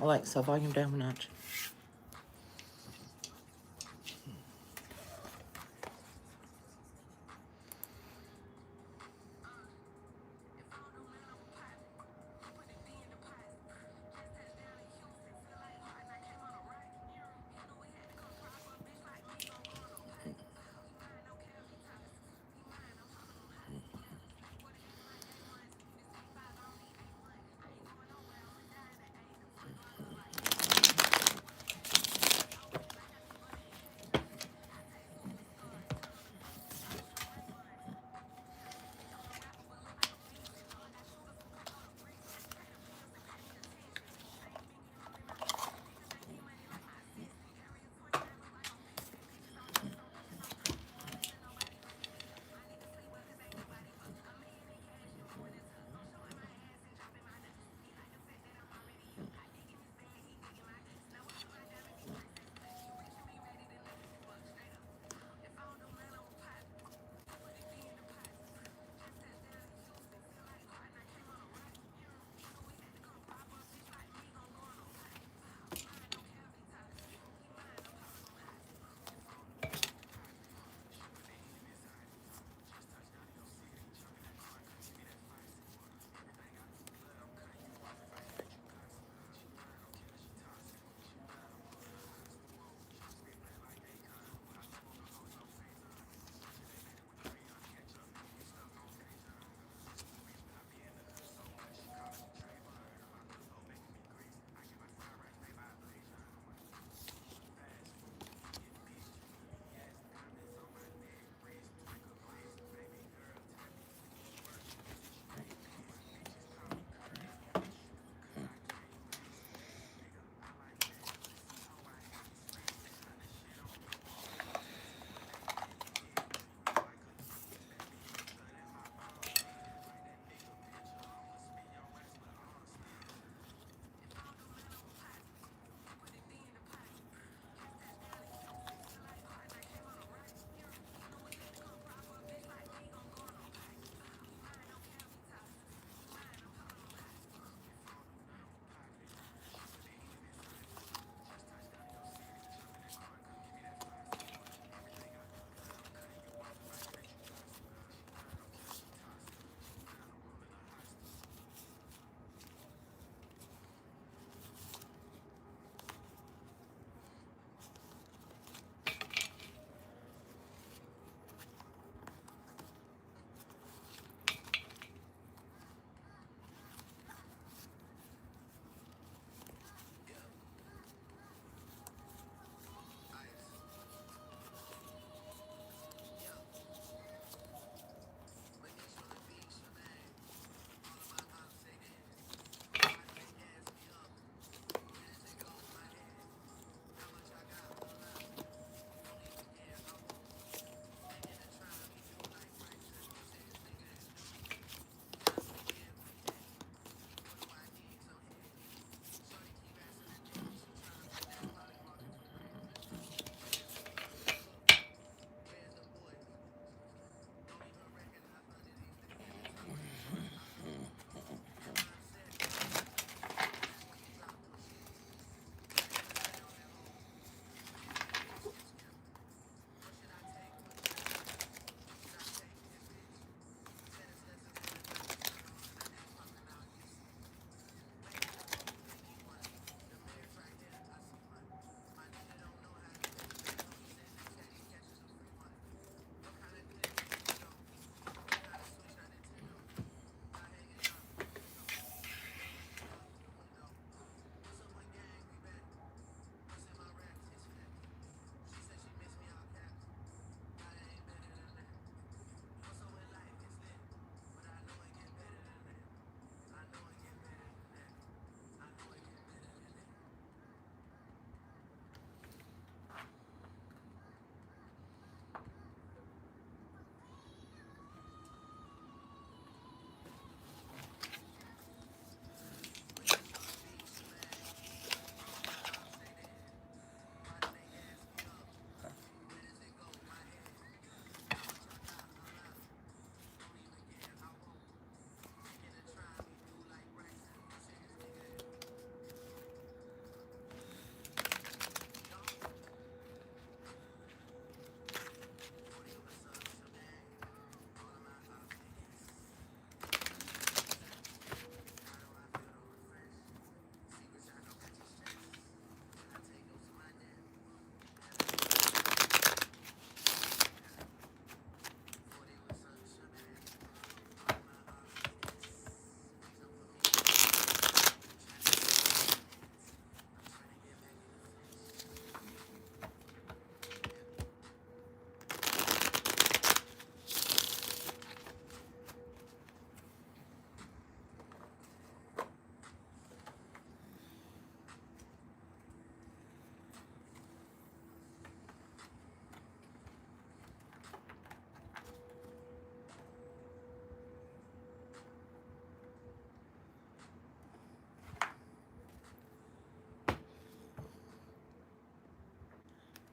Alexa, volume down a notch.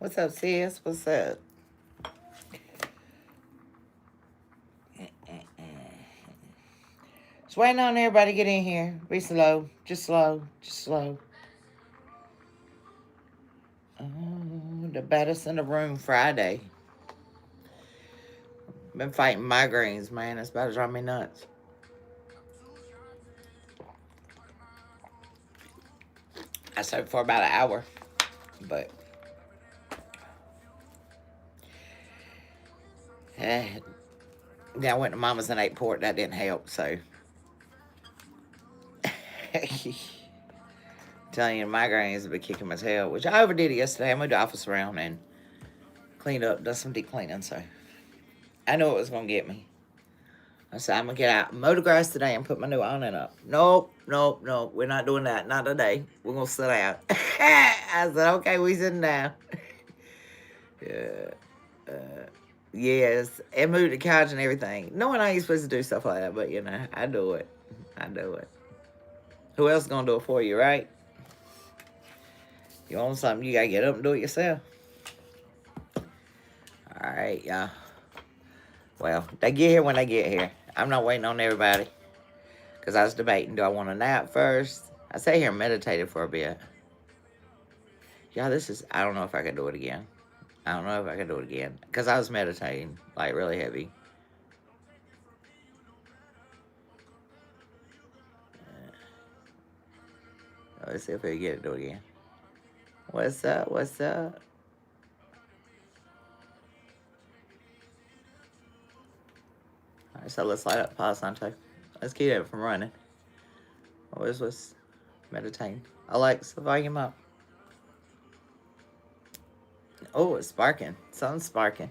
What's up, sis? What's up? Just waiting on everybody to get in here. Be slow. Just slow. Just slow. Oh, the baddest in the room Friday. Been fighting migraines, man. It's about to drive me nuts. I slept for about an hour, but then I went to Mama's and ate pork. That didn't help, so. Telling you, migraines have been kicking my tail, which I overdid it yesterday. I moved the office around and cleaned up, done some deep cleaning, so I knew it was going to get me. I said, I'm going to get out, mow the grass today and put my new awning up. Nope, we're not doing that. Not today. We're going to sit out. I said, okay, we sitting down. Yes, and move the couch and everything. Knowing I ain't supposed to do stuff like that, but, you know, I do it. Who else is going to do it for you, right? You want something, you got to get up and do it yourself. All right, y'all. Well, they get here when they get here. I'm not waiting on everybody. Because I was debating, do I want to nap first? I sat here and meditated for a bit. Yeah, I don't know if I can do it again. Because I was meditating, like, really heavy. Let's see if we can get it to do it again. What's up? All right, so let's light up Palo Santo. Let's keep it from running. Always was meditating. Alexa, volume up. Oh, it's sparking. Something's sparking.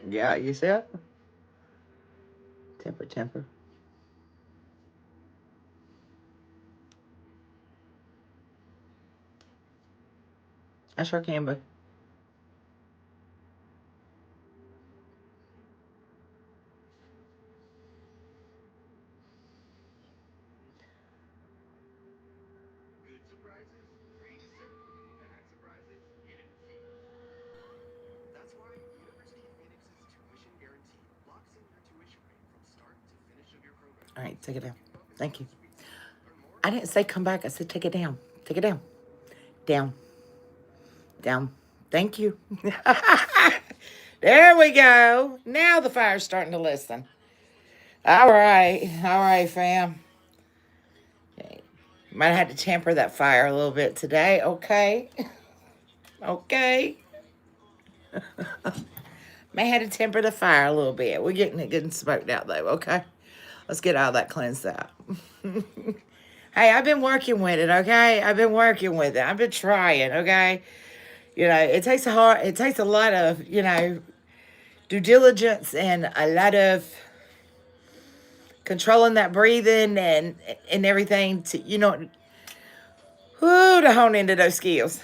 Yeah, you see it? Temper. I sure can, but all right, take it down. Thank you. I didn't say come back. I said take it down. Take it down. Down. Thank you. There we go. Now the fire's starting to listen. All right, fam. Okay. Might have had to temper that fire a little bit today. Okay. May have to temper the fire a little bit. We're getting it good and smoked out, though, okay? Let's get all that cleansed out. Hey, I've been working with it, okay? I've been trying, okay? You know, it takes a lot of, you know, due diligence and a lot of controlling that breathing and everything to, you know, to hone into those skills.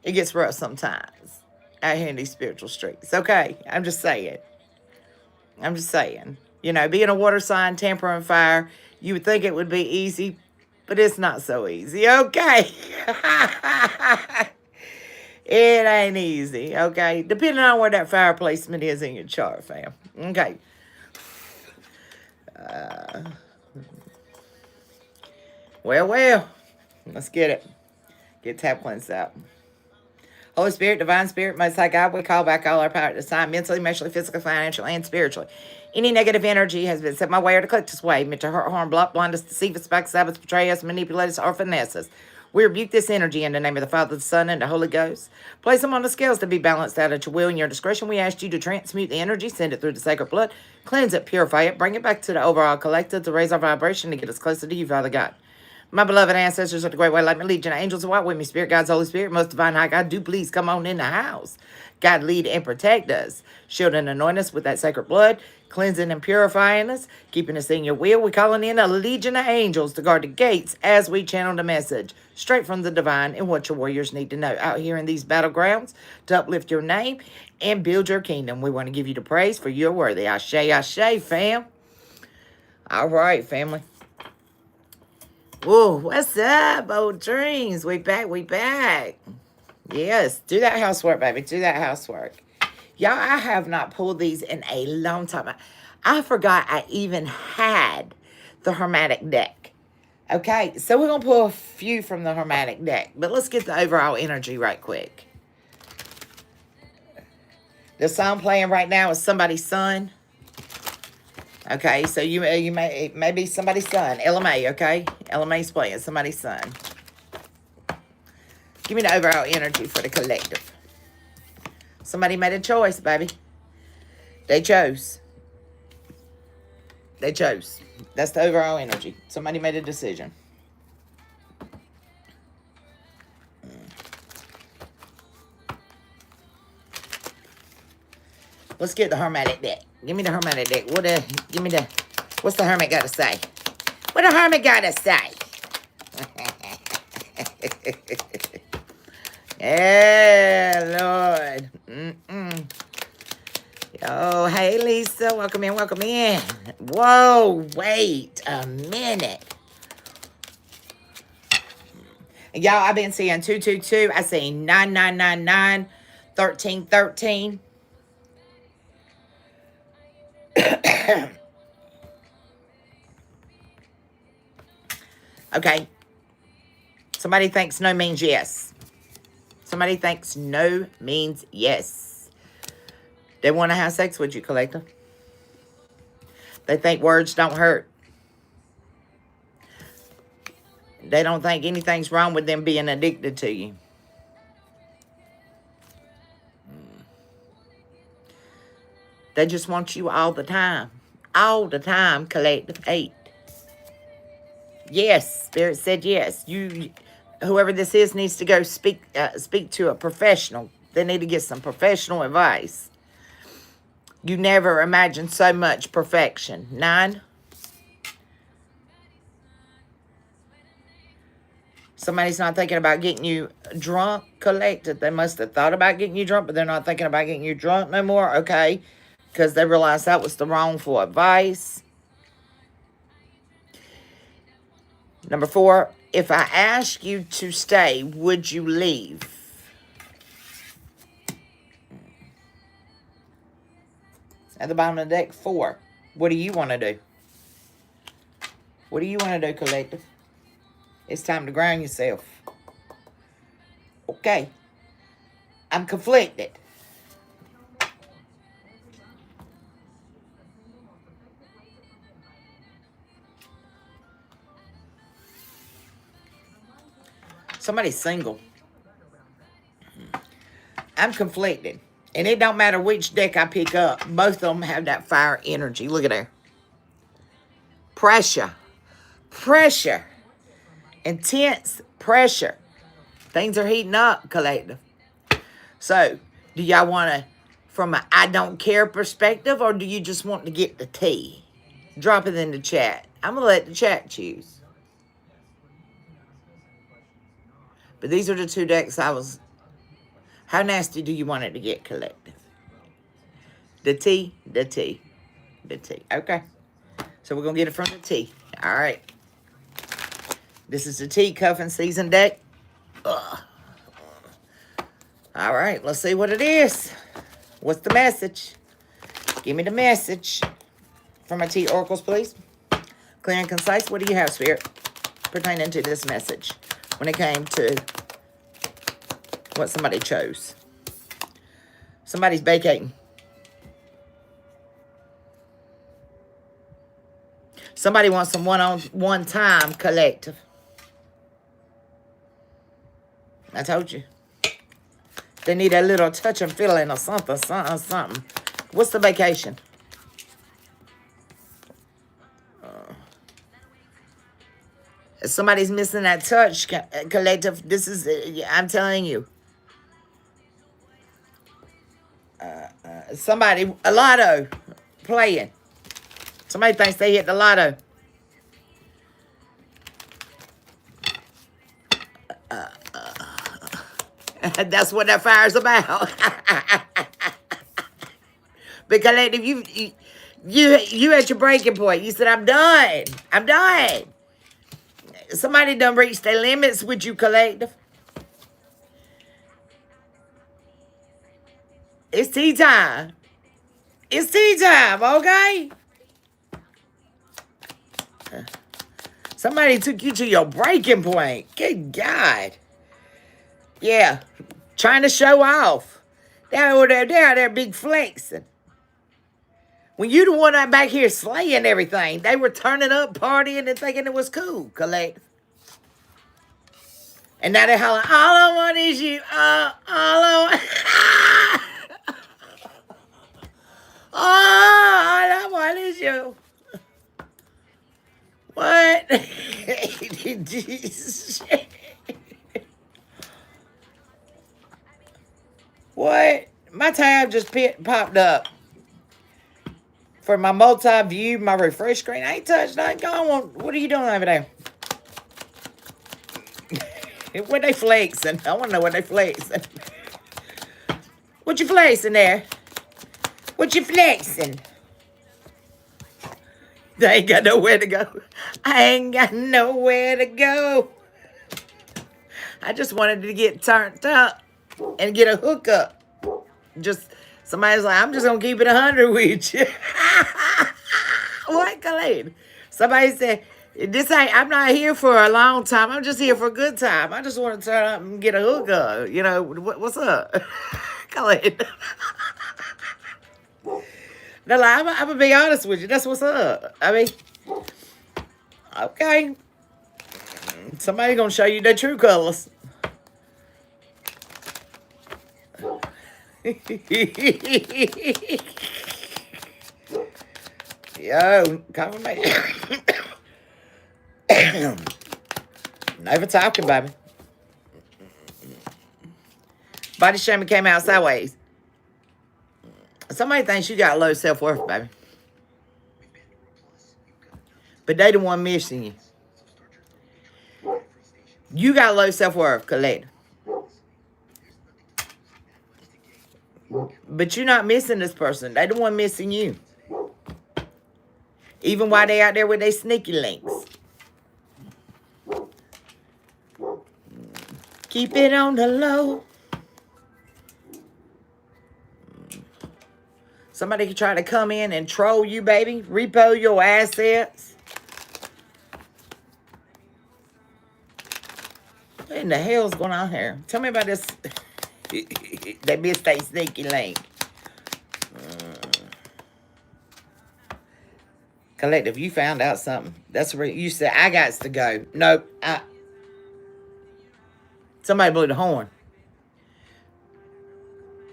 It gets rough sometimes out here in these spiritual streets. Okay, I'm just saying. You know, being a water sign, tempering fire, you would think it would be easy, but it's not so easy. Okay. It ain't easy, okay? Depending on where that fire placement is in your chart, fam. Okay. Well. Let's get it. Get tap cleansed out. Holy Spirit, Divine Spirit, Most High God, we call back all our power at this time, mentally, emotionally, physically, financially, and spiritually. Any negative energy has been set my way or to click this way, meant to hurt, harm, block, blind us, deceive us, backstab us, betray us, manipulate us, or finesse us. We rebuke this energy in the name of the Father, the Son, and the Holy Ghost. Place them on the scales to be balanced out at your will and your discretion. We ask you to transmute the energy, send it through the sacred blood, cleanse it, purify it, bring it back to the overall collective to raise our vibration to get us closer to you, Father God. My beloved ancestors of the Great White Light, my legion of angels of white with me, Spirit, God's Holy Spirit, most divine high God, do please come on in the house. God, lead and protect us. Shield and anoint us with that sacred blood, cleansing and purifying us, keeping us in your will. We're calling in a legion of angels to guard the gates as we channel the message straight from the divine and what your warriors need to know out here in these battlegrounds to uplift your name and build your kingdom. We want to give you the praise for you're worthy. Ashe, ashe, fam. All right, family. Whoa, what's up, old dreams? We back, we back. Yes, do that housework, baby. Do that housework. Y'all, I have not pulled these in a long time. I forgot I even had the Hermetic deck. Okay, so we're going to pull a few from the Hermetic deck. But let's get the overall energy right quick. The song playing right now is Somebody's Son. Okay, so you may be somebody's son. LMA, okay? LMA's playing somebody's son. Give me the overall energy for the collective. Somebody made a choice, baby. They chose. They chose. That's the overall energy. Somebody made a decision. Let's get the Hermetic deck. Give me the Hermetic deck. What's the Hermit got to say? What the Hermit got to say? Yeah, Lord. Oh, hey, Lisa. Welcome in, welcome in. Whoa, wait a minute. Y'all, I've been seeing 222. I seen 9999, 1313. Okay. Somebody thinks no means yes. Somebody thinks no means yes. They want to have sex with you, collector. They think words don't hurt. They don't think anything's wrong with them being addicted to you. They just want you all the time. All the time, collective 8. Yes, Spirit said yes. Whoever this is needs to go speak to a professional. They need to get some professional advice. You never imagined so much perfection. 9. Somebody's not thinking about getting you drunk, collected. They must have thought about getting you drunk, but they're not thinking about getting you drunk no more. Okay, because they realized that was the wrongful advice. Number 4, if I ask you to stay, would you leave? At the bottom of the deck, 4. What do you want to do? What do you want to do, collective? It's time to ground yourself. Okay. I'm conflicted. Somebody's single. I'm conflicted. And it don't matter which deck I pick up. Both of them have that fire energy. Look at there. Pressure. Pressure. Intense pressure. Things are heating up, collective. So, do y'all want to, from an I don't care perspective, or do you just want to get the tea? Drop it in the chat. I'm going to let the chat choose. But these are the 2 decks I was... How nasty do you want it to get, collective? The tea, the tea, the tea. Okay. So we're going to get it from the tea. All right. This is the tea cuffing season deck. Ugh. All right. Let's see what it is. What's the message? Give me the message. For my tea oracles, please. Clear and concise. What do you have, Spirit, pertaining to this message when it came to what somebody chose? Somebody's vacating. Somebody wants some one-on-one time, collective. I told you. They need a little touch and feeling or something, something. What's the vacation? Somebody's missing that touch, collective. This is, I'm telling you. Somebody, a lotto playing. Somebody thinks they hit the lotto. That's what that fire's about. But collective, you at your breaking point. You said, I'm done. I'm done. Somebody done reached their limits with you, collective. It's tea time. It's tea time, okay? Somebody took you to your breaking point. Good God. Yeah. Trying to show off. They're out there big flexing. When you the one that back here slaying everything, they were turning up, partying, and thinking it was cool, collective. And now they're hollering, all I want is you. All I want. All I want is you. What? What? My tab just popped up. For my multi-view, my refresh screen. I ain't touched nothing. Go on. What are you doing over there? What they flexing? I want to know what they flexing. What you flexing there? What you flexing? They ain't got nowhere to go. I ain't got nowhere to go. I just wanted to get turned up and get a hookup. Just somebody's like, I'm just gonna keep it 100 with you. What, Khalid? Somebody said, this ain't, I'm not here for a long time. I'm just here for a good time. I just want to turn up and get a hookup. You know, what's up? Khalid. They're like, I'm going to be honest with you. That's what's up. I mean, okay. Somebody going to show you their true colors. Yo, confirmation. Never talking, baby. Body shaming came out sideways. Somebody thinks you got low self-worth, baby. But they the one missing you. You got low self-worth, collective. But you're not missing this person. They the one missing you. Even while they out there with their sneaky links. Keep it on the low. Somebody could try to come in and troll you, baby. Repo your assets. What in the hell's going on here? Tell me about this. They missed that sneaky link. Collective, you found out something. That's where you said, I got to go. Nope. Somebody blew the horn.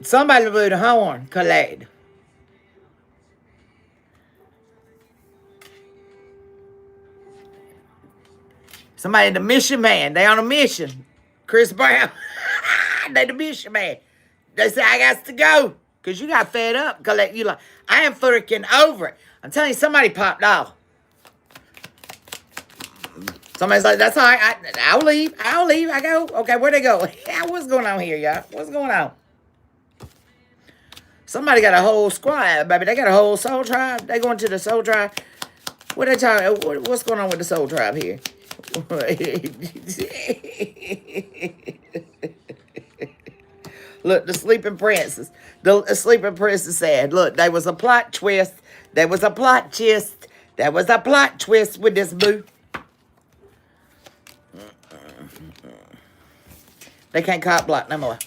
Somebody blew the horn, collective. Somebody the mission man. They on a mission. Chris Brown. They the mission man. They say, I got to go. Because you got fed up. Collect. You like, I am freaking over it. I'm telling you, somebody popped off. Somebody's like, that's all right. I'll leave. I'll leave. I go. Okay, where'd they go? Yeah, what's going on here, y'all? What's going on? Somebody got a whole squad, baby. They got a whole soul tribe. They going to the soul tribe. What they talking? What's going on with the soul tribe here? Look, the sleeping princess. The sleeping princess said, look, there was a plot twist. There was a plot twist. There was a plot twist with this boo. They can't cop block no more.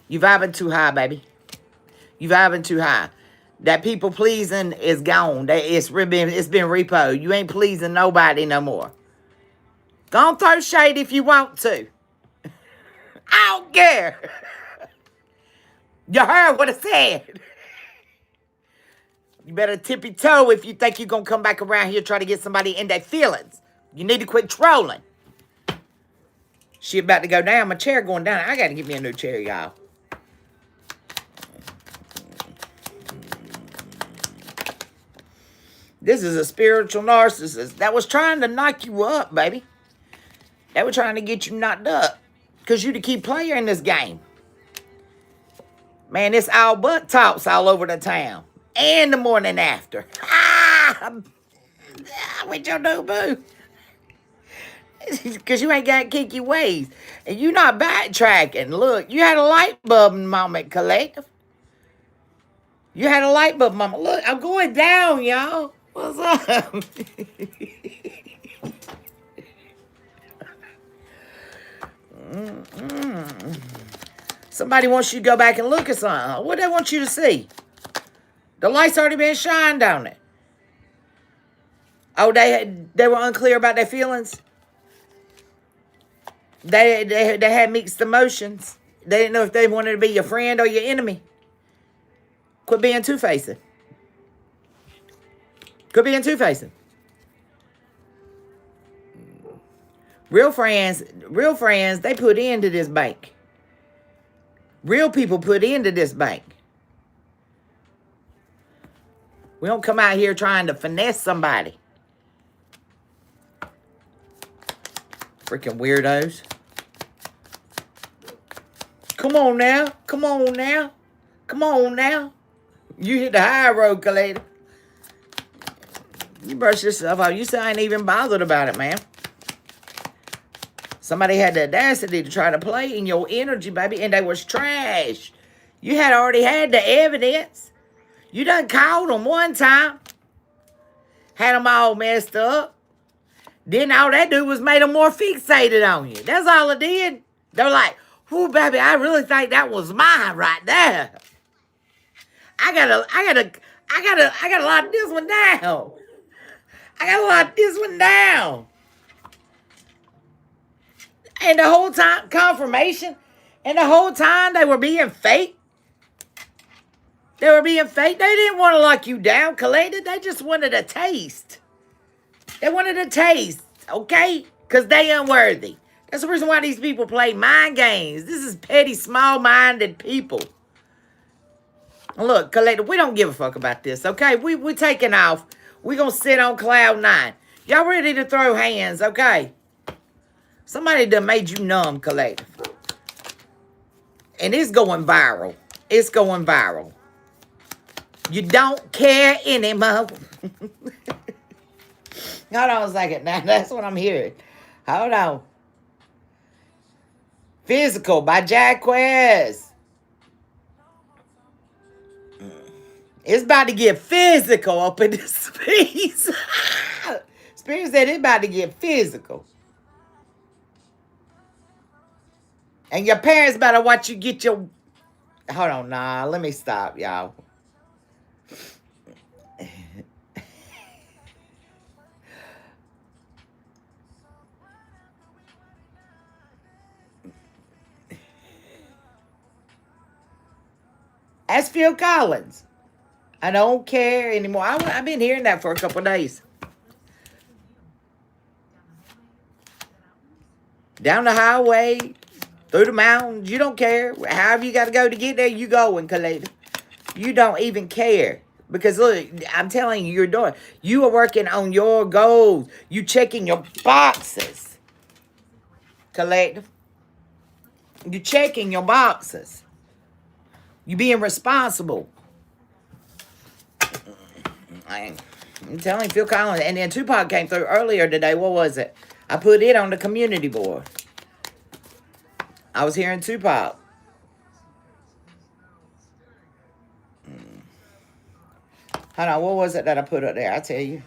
You vibing too high, baby. You vibing too high. That people pleasing is gone. It's been repo. You ain't pleasing nobody no more. Go on, throw shade if you want to. I don't care. You heard what I said. You better tip your toe if you think you're going to come back around here try to get somebody in their feelings. You need to quit trolling. She about to go down. My chair going down. I got to get me a new chair, y'all. This is a spiritual narcissist that was trying to knock you up, baby. They were trying to get you knocked up because you to keep playing this game. Man, it's all butt talks all over the town. And the morning after. With your new boo. Because you ain't got kinky ways. And you not backtracking. Look, you had a light bulb moment, Collective. You had a light bulb moment. Look, I'm going down, y'all. What's up? Somebody wants you to go back and look at something. What they want you to see? The light's already been shined on it. Oh, they were unclear about their feelings. They had mixed emotions. They didn't know if they wanted to be your friend or your enemy. Quit being two-facing. Quit being two-facing. Real friends, they put into this bank. Real people put into this bank. We don't come out here trying to finesse somebody. Freaking weirdos. Come on now. Come on now. Come on now. You hit the high road, Kaleda. You brush yourself out. You say I ain't even bothered about it, man. Somebody had the audacity to try to play in your energy, baby, and they was trash. You had already had the evidence. You done called them one time. Had them all messed up. Then all that do was made them more fixated on you. That's all it did. They're like, "Whoo, baby, I really think that was mine right there. I gotta lock this one down. I gotta lock this one down." And the whole time, confirmation, and the whole time they were being fake. They were being fake. They didn't want to lock you down, Kaleda. They just wanted a taste. They wanted a taste, okay? Because they unworthy. That's the reason why these people play mind games. This is petty, small-minded people. Look, Kaleda, we don't give a fuck about this, okay? We're taking off. We're going to sit on cloud 9. Y'all ready to throw hands, okay? Somebody done made you numb, Collective. And it's going viral. It's going viral. You don't care anymore. Hold on a second. Now, that's what I'm hearing. Hold on. Physical by Jaquez. It's about to get physical up in this piece. Spirit said it's about to get physical. And your parents better watch you get your... Hold on, nah. Let me stop, y'all. That's Phil Collins. I don't care anymore. I've been hearing that for a couple of days. Down the highway... Through the mountains, you don't care. However you got to go to get there, you going, Kaleda. You don't even care. Because, look, I'm telling you, you're doing. You are working on your goals. You checking your boxes, Kaleda. You checking your boxes. You being responsible. I'm telling you, Phil Collins. And then Tupac came through earlier today. What was it? I put it on the community board. I was hearing Tupac. Hold on, what was it that I put up there? I'll tell you.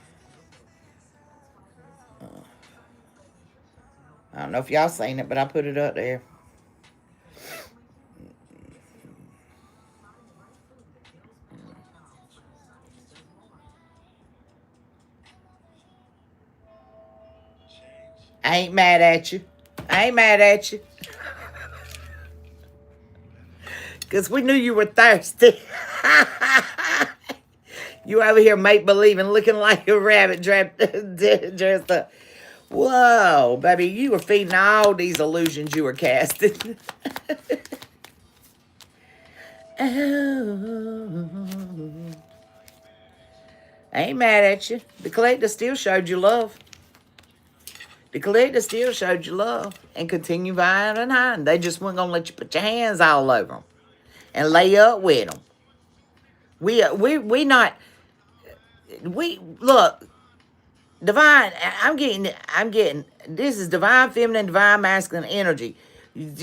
I don't know if y'all seen it, but I put it up there. I ain't mad at you. I ain't mad at you. Because we knew you were thirsty. You over here make-believe and looking like a rabbit dressed up. Whoa, baby, you were feeding all these illusions you were casting. Oh. I ain't mad at you. The collector still showed you love. The collector still showed you love and continue vying and hiding. They just weren't going to let you put your hands all over them and lay up with them. We look, divine, I'm getting, this is divine feminine, divine masculine energy.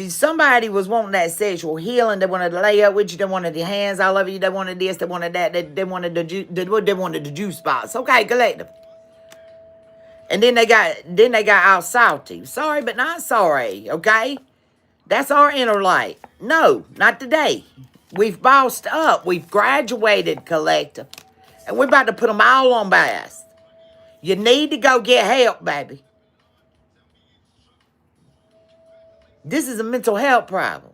Somebody was wanting that sexual healing. They wanted to lay up with you. They wanted your hands all over you. They wanted this. They wanted that. They wanted the juice spots. Okay, collective. And then they got all salty. Sorry, but not sorry. Okay, that's our inner light. No, not today. We've bossed up. We've graduated, collective, and we're about to put them all on blast. You need to go get help, baby. This is a mental health problem.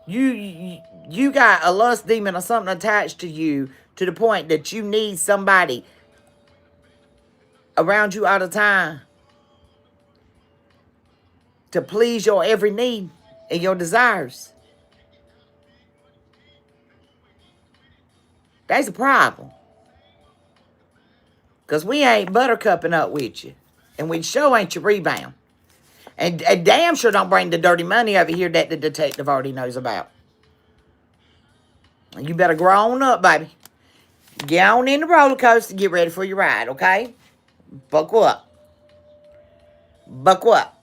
You got a lust demon or something attached to you to the point that you need somebody around you all the time to please your every need and your desires. That's a problem. Because we ain't buttercupping up with you. And we sure ain't your rebound. And damn sure don't bring the dirty money over here that the detective already knows about. You better grow on up, baby. Get on in the roller coaster. Get ready for your ride, okay? Buckle up. Buckle up.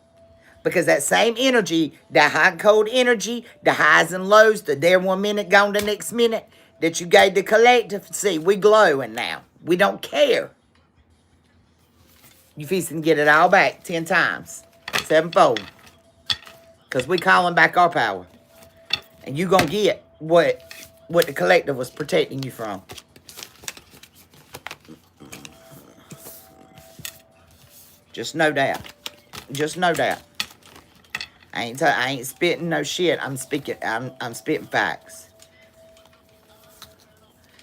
Because that same energy, that high cold energy, the highs and lows, the there 1 minute, gone the next minute, that you gave the collective, see, we glowing now. We don't care. You feasting to get it all back 10 times. 7-fold. Because we calling back our power. And you going to get what the collective was protecting you from. Just know that. Just know that. I ain't spitting no shit. I'm spitting facts.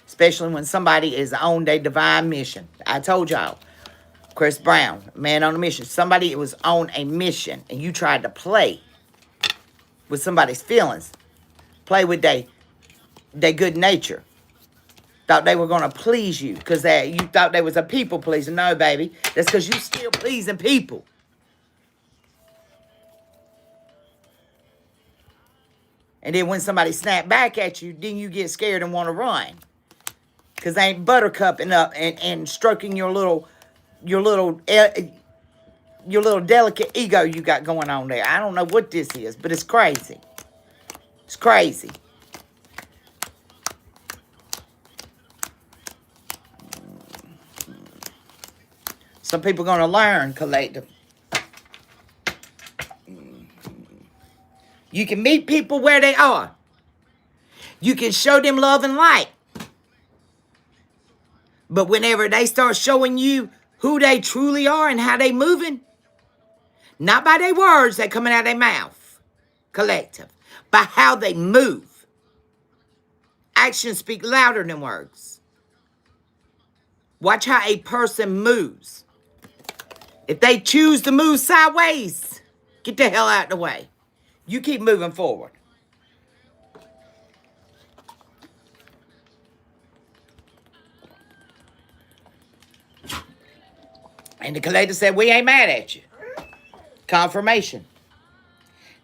Especially when somebody is on their divine mission. I told y'all. Chris Brown, man on a mission. Somebody was on a mission and you tried to play with somebody's feelings. Play with their good nature. Thought they were going to please you because you thought they was a people pleaser. No, baby. That's because you still pleasing people. And then when somebody snap back at you, then you get scared and want to run. Because they ain't buttercupping up and stroking your little delicate ego you got going on there. I don't know what this is, but it's crazy. It's crazy. Some people going to learn, collective. You can meet people where they are. You can show them love and light. But whenever they start showing you who they truly are and how they moving, not by their words that coming out of their mouth, collective, by how they move. Actions speak louder than words. Watch how a person moves. If they choose to move sideways, get the hell out of the way. You keep moving forward. And the collector said, we ain't mad at you. Confirmation.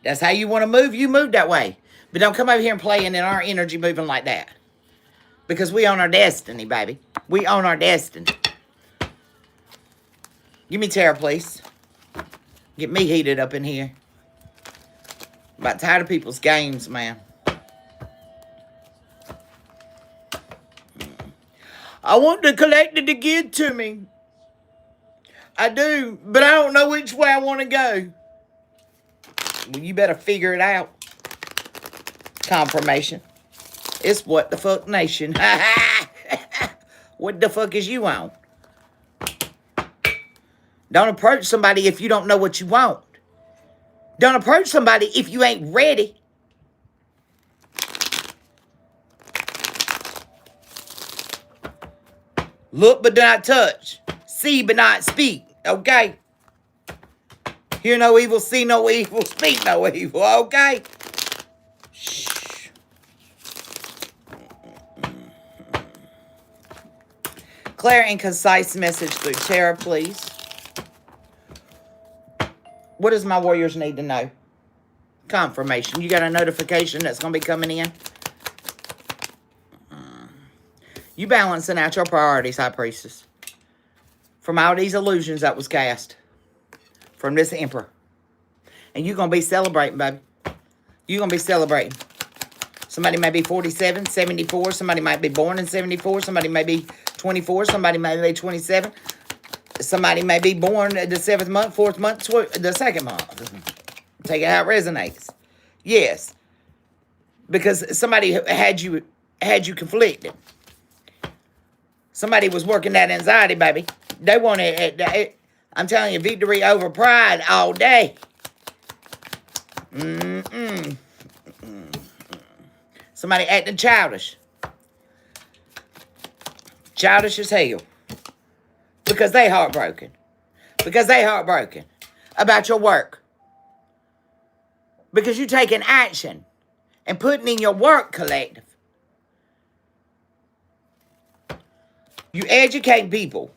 That's how you want to move. You move that way. But don't come over here and playing in our energy moving like that. Because we own our destiny, baby. We own our destiny. Give me Tara, please. Get me heated up in here. About tired of people's games, man. I want the collector to give to me. I do, but I don't know which way I want to go. Well, you better figure it out. Confirmation. It's what the fuck nation. What the fuck is you on? Don't approach somebody if you don't know what you want. Don't approach somebody if you ain't ready. Look but do not touch. See but not speak. Okay? Hear no evil, see no evil, speak no evil. Okay? Shh. Clear and concise message through Tara, please. What does my warriors need to know? Confirmation. You got a notification that's going to be coming in? You balancing out your priorities, High Priestess. From all these illusions that was cast. From this Emperor. And you're going to be celebrating, baby. You're going to be celebrating. Somebody may be 47, 74. Somebody might be born in 74. Somebody may be 24. Somebody may be 27. Somebody may be born the 7th month, 4th month, the 2nd month. Take it how it resonates. Yes. Because somebody had you conflicted. Somebody was working that anxiety, baby. They wanted, I'm telling you, victory over pride all day. Somebody acting childish. Childish as hell. Because they heartbroken. Because they heartbroken about your work. Because you taking action and putting in your work, collective. You educate people.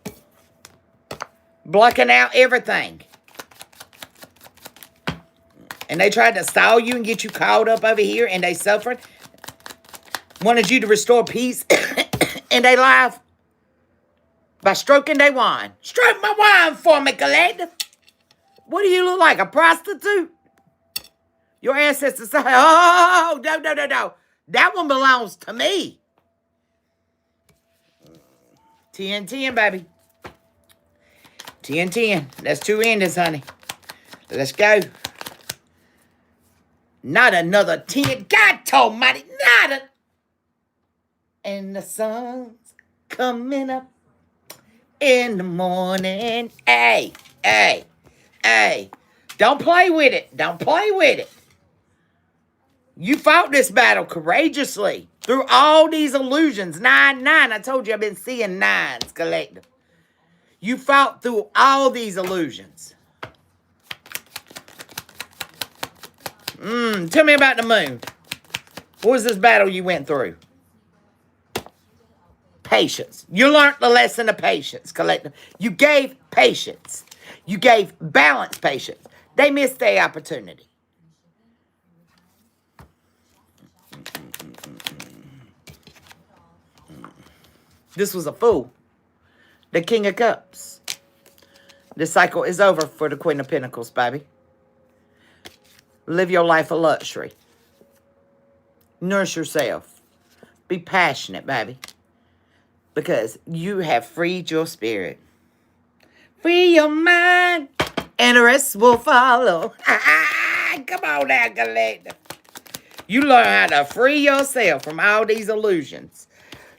Blocking out everything. And they tried to stall you and get you caught up over here, and they suffered. Wanted you to restore peace in their life by stroking their wine. Stroke my wine for me, collective. What do you look like, a prostitute? Your ancestors say, oh, no. That one belongs to me. 10-10, baby. 10-10. That's 2 endings, honey. Let's go. Not another 10. God almighty, not a... And the sun's coming up in the morning. Hey. Don't play with it. Don't play with it. You fought this battle courageously through all these illusions. 9. I told you I've been seeing 9s, collective. You fought through all these illusions. Tell me about the moon. What was this battle you went through? Patience. You learned the lesson of patience, collective. You gave patience. You gave balanced patience. They missed their opportunity. This was a fool. The King of Cups. The cycle is over for the Queen of Pentacles, baby. Live your life of luxury. Nourish yourself. Be passionate, baby. Because you have freed your spirit. Free your mind, and the rest will follow. Come on now, collector. You learn how to free yourself from all these illusions.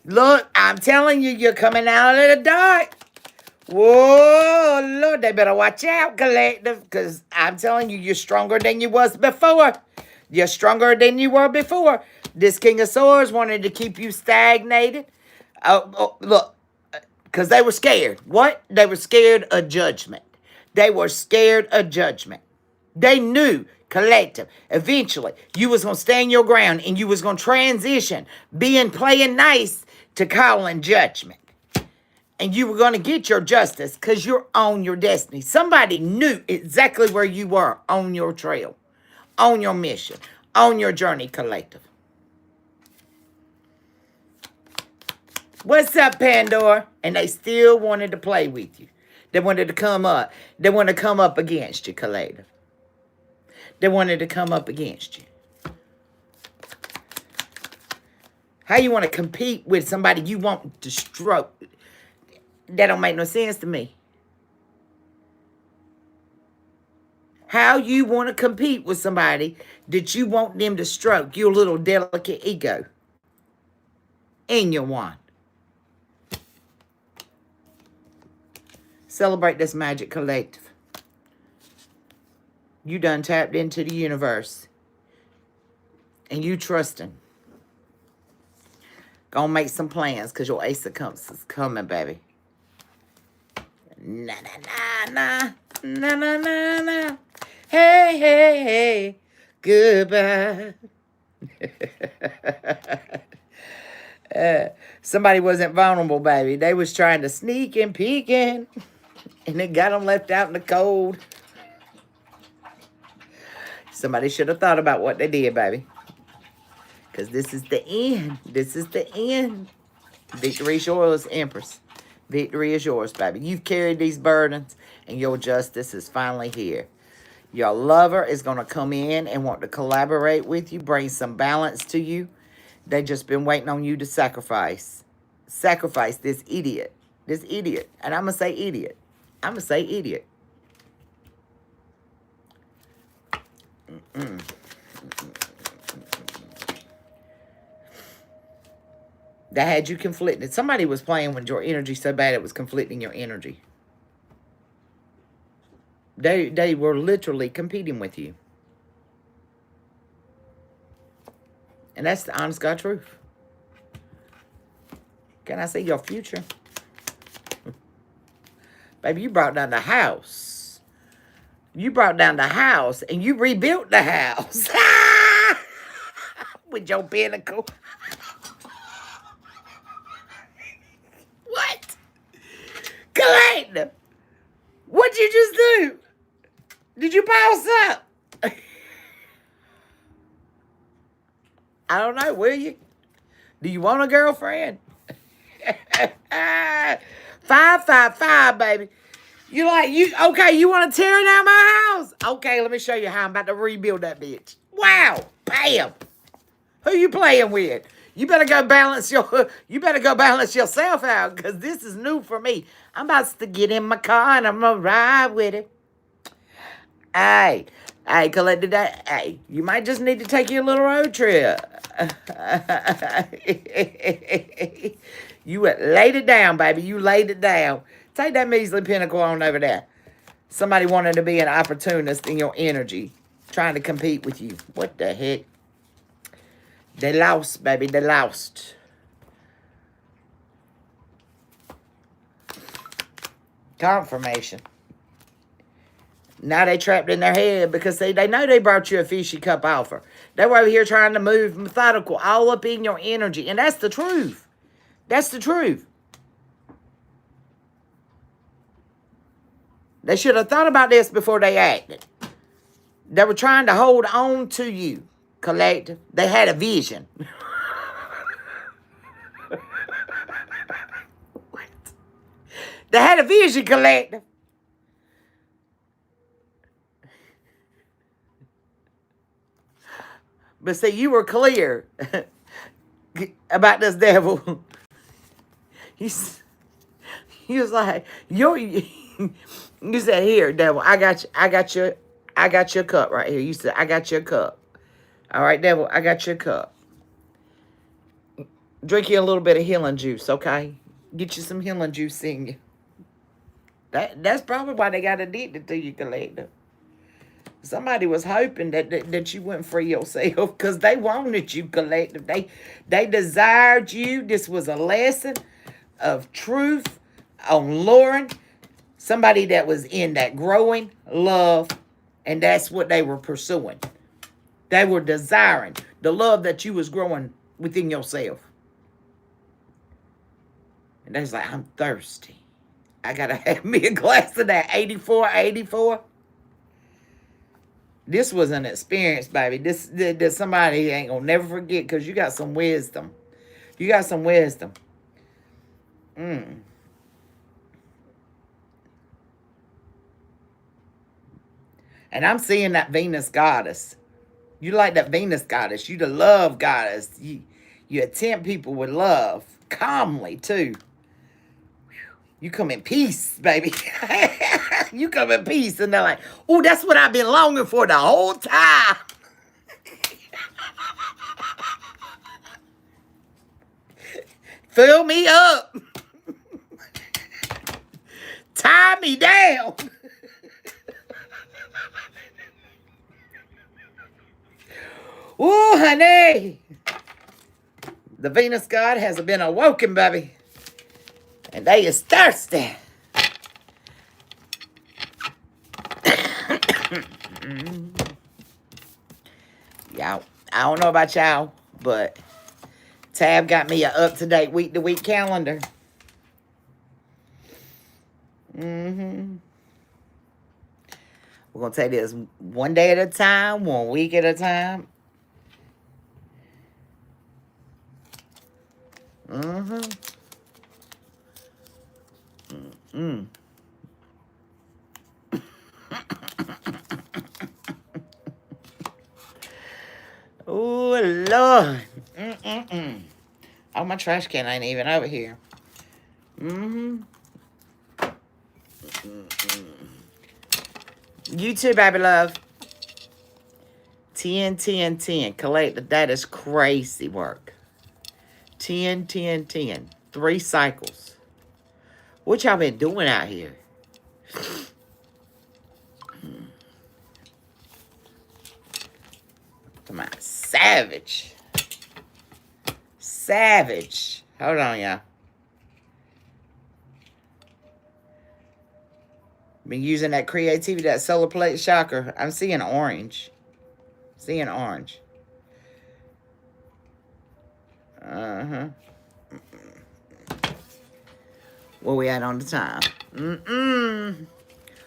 Look, I'm telling you, you're coming out of the dark. Whoa, Lord, they better watch out, collective. Because I'm telling you, you're stronger than you was before. You're stronger than you were before. This King of Swords wanted to keep you stagnated. Look, because they were scared. What? They were scared of judgment. They were scared of judgment. They knew, collective, eventually you was going to stand your ground and you was going to transition playing nice to calling judgment. And you were going to get your justice because you're on your destiny. Somebody knew exactly where you were on your trail, on your mission, on your journey, collective. What's up, Pandora? And they still wanted to play with you. They wanted to come up. They wanted to come up against you, collective. They wanted to come up against you. How you want to compete with somebody you want to stroke? That don't make no sense to me. How you want to compete with somebody that you want them to stroke your little delicate ego in your wand. Celebrate this magic, collective. You done tapped into the universe. And you trusting. Gonna make some plans because your Ace of Cups is coming, baby. Na. na, na, na, na, na. Hey, hey, hey, goodbye. Somebody wasn't vulnerable, baby. They was trying to sneak and peek in, and it got them left out in the cold. Somebody should have thought about what they did, baby. Because this is the end. This is the end. Victory is yours, Empress. Victory is yours, baby. You've carried these burdens, and your justice is finally here. Your lover is going to come in and want to collaborate with you, bring some balance to you. They just been waiting on you to sacrifice. Sacrifice this idiot. This idiot. And I'm going to say idiot. I'm going to say idiot. That had you conflicted. Somebody was playing with your energy so bad it was conflicting your energy. They were literally competing with you. And that's the honest God truth. Can I see your future? Baby, you brought down the house. You brought down the house and you rebuilt the house. With your pinnacle. What? Collective. What'd you just do? Did you pause up? I don't know, will you? Do you want a girlfriend? 555, baby. You okay, you want to tear down my house? Okay, let me show you how I'm about to rebuild that bitch. Wow, bam. Who you playing with? You better go balance yourself out, because this is new for me. I'm about to get in my car and I'm gonna ride with it. Hey, collected that. Hey, you might just need to take your little road trip. You laid it down, baby. You laid it down. Take that measly pinnacle on over there. Somebody wanted to be an opportunist in your energy, trying to compete with you. What the heck? They lost, baby. They lost. Confirmation. Now they trapped in their head because they know they brought you a fishy cup offer. They were over here trying to move methodical all up in your energy. And that's the truth. That's the truth. They should have thought about this before they acted. They were trying to hold on to you, collective. They had a vision. What? They had a vision, collective. But see, you were clear about this devil. He was like, you said, here, devil, I got your cup right here. You said, I got your cup. All right, devil, I got your cup. Drink you a little bit of healing juice, okay? Get you some healing juice in you. That's probably why they got addicted to you, collective. Somebody was hoping that you wouldn't free yourself because they wanted you, collective. They desired you. This was a lesson of truth on luring. Somebody that was in that growing love, and that's what they were pursuing. They were desiring the love that you was growing within yourself. And they was like, I'm thirsty. I got to have me a glass of that 84. This was an experience, baby. This somebody ain't gonna never forget because you got some wisdom. You got some wisdom. And I'm seeing that Venus goddess. You like that Venus goddess. You the love goddess. You attempt people with love. Calmly, too. You come in peace, baby. You come in peace. And they're like, oh, that's what I've been longing for the whole time. Fill me up. Tie me down. Ooh, honey. The Venus god has been awoken, baby. And they is thirsty. Y'all, I don't know about y'all, but Tab got me a up-to-date week-to-week calendar. We're going to take this one day at a time, 1 week at a time. Oh, Lord. Oh, my trash can ain't even over here. You too, baby love. 10, 10, 10. Collect. That is crazy work. 10, 10, 10. 3 cycles. What y'all been doing out here? Come on. Savage. Savage. Hold on, y'all. Been using that creativity, that solar plate shocker. I'm seeing orange. Seeing orange. Where we at on the time?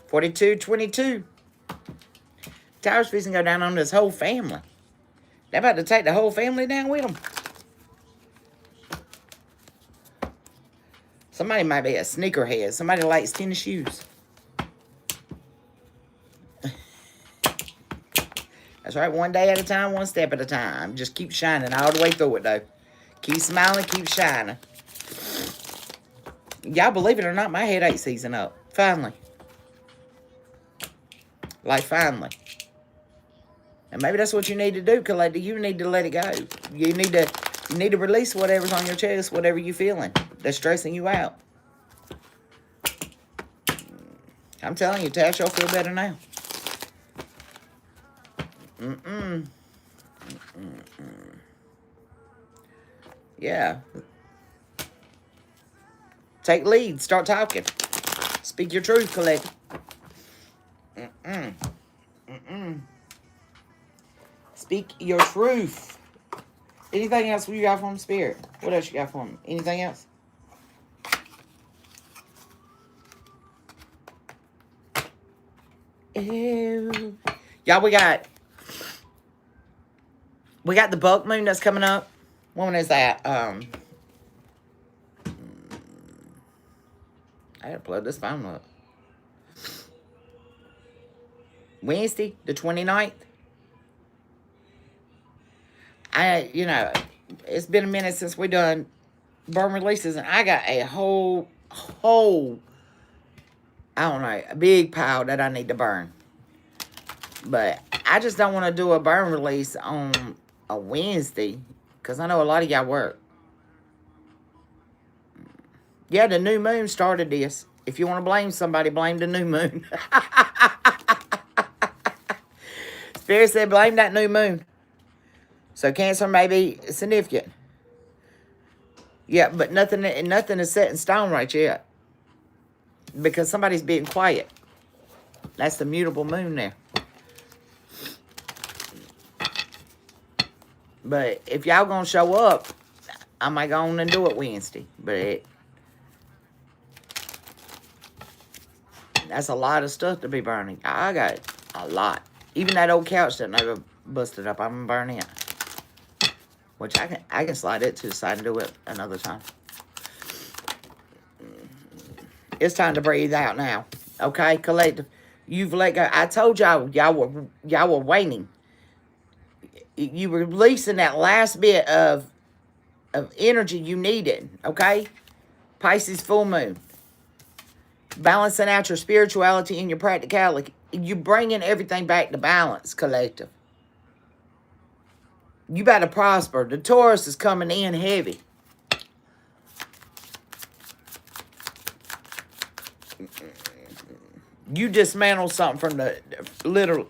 42:22. Tower's fixing to go down on this whole family. They're about to take the whole family down with them. Somebody might be a sneakerhead. Somebody likes tennis shoes. That's right. One day at a time, one step at a time. Just keep shining all the way through it, though. Keep smiling, keep shining. Y'all believe it or not, my headache season up. Finally. Like, finally. And maybe that's what you need to do, Kaleda. You need to let it go. You need to release whatever's on your chest, whatever you're feeling that's stressing you out. I'm telling you, Tash, you'll feel better now. Yeah. Take lead. Start talking. Speak your truth, Kaleda. Speak your truth. Anything else you got from Spirit? What else you got for me? Anything else? Ew. Y'all, we got the bulk moon that's coming up. When is that? I gotta plug this phone up. Wednesday, the 29th. It's been a minute since we done burn releases, and I got a whole, I don't know, a big pile that I need to burn. But I just don't want to do a burn release on a Wednesday, because I know a lot of y'all work. Yeah, the new moon started this. If you want to blame somebody, blame the new moon. Spirit said blame that new moon. So Cancer may be significant. Yeah, but nothing is set in stone right yet. Because somebody's being quiet. That's the mutable moon there. But if y'all gonna show up, I might go on and do it Wednesday. But that's a lot of stuff to be burning. I got a lot. Even that old couch that never busted up, I'm gonna burn it. Which I can slide it to the side and do it another time. It's time to breathe out now. Okay, collective. You've let go. I told y'all were waiting. You were releasing that last bit of energy you needed. Okay? Pisces full moon. Balancing out your spirituality and your practicality. You bringing everything back to balance, collective. You better prosper. The Taurus is coming in heavy. You dismantled something from the literal.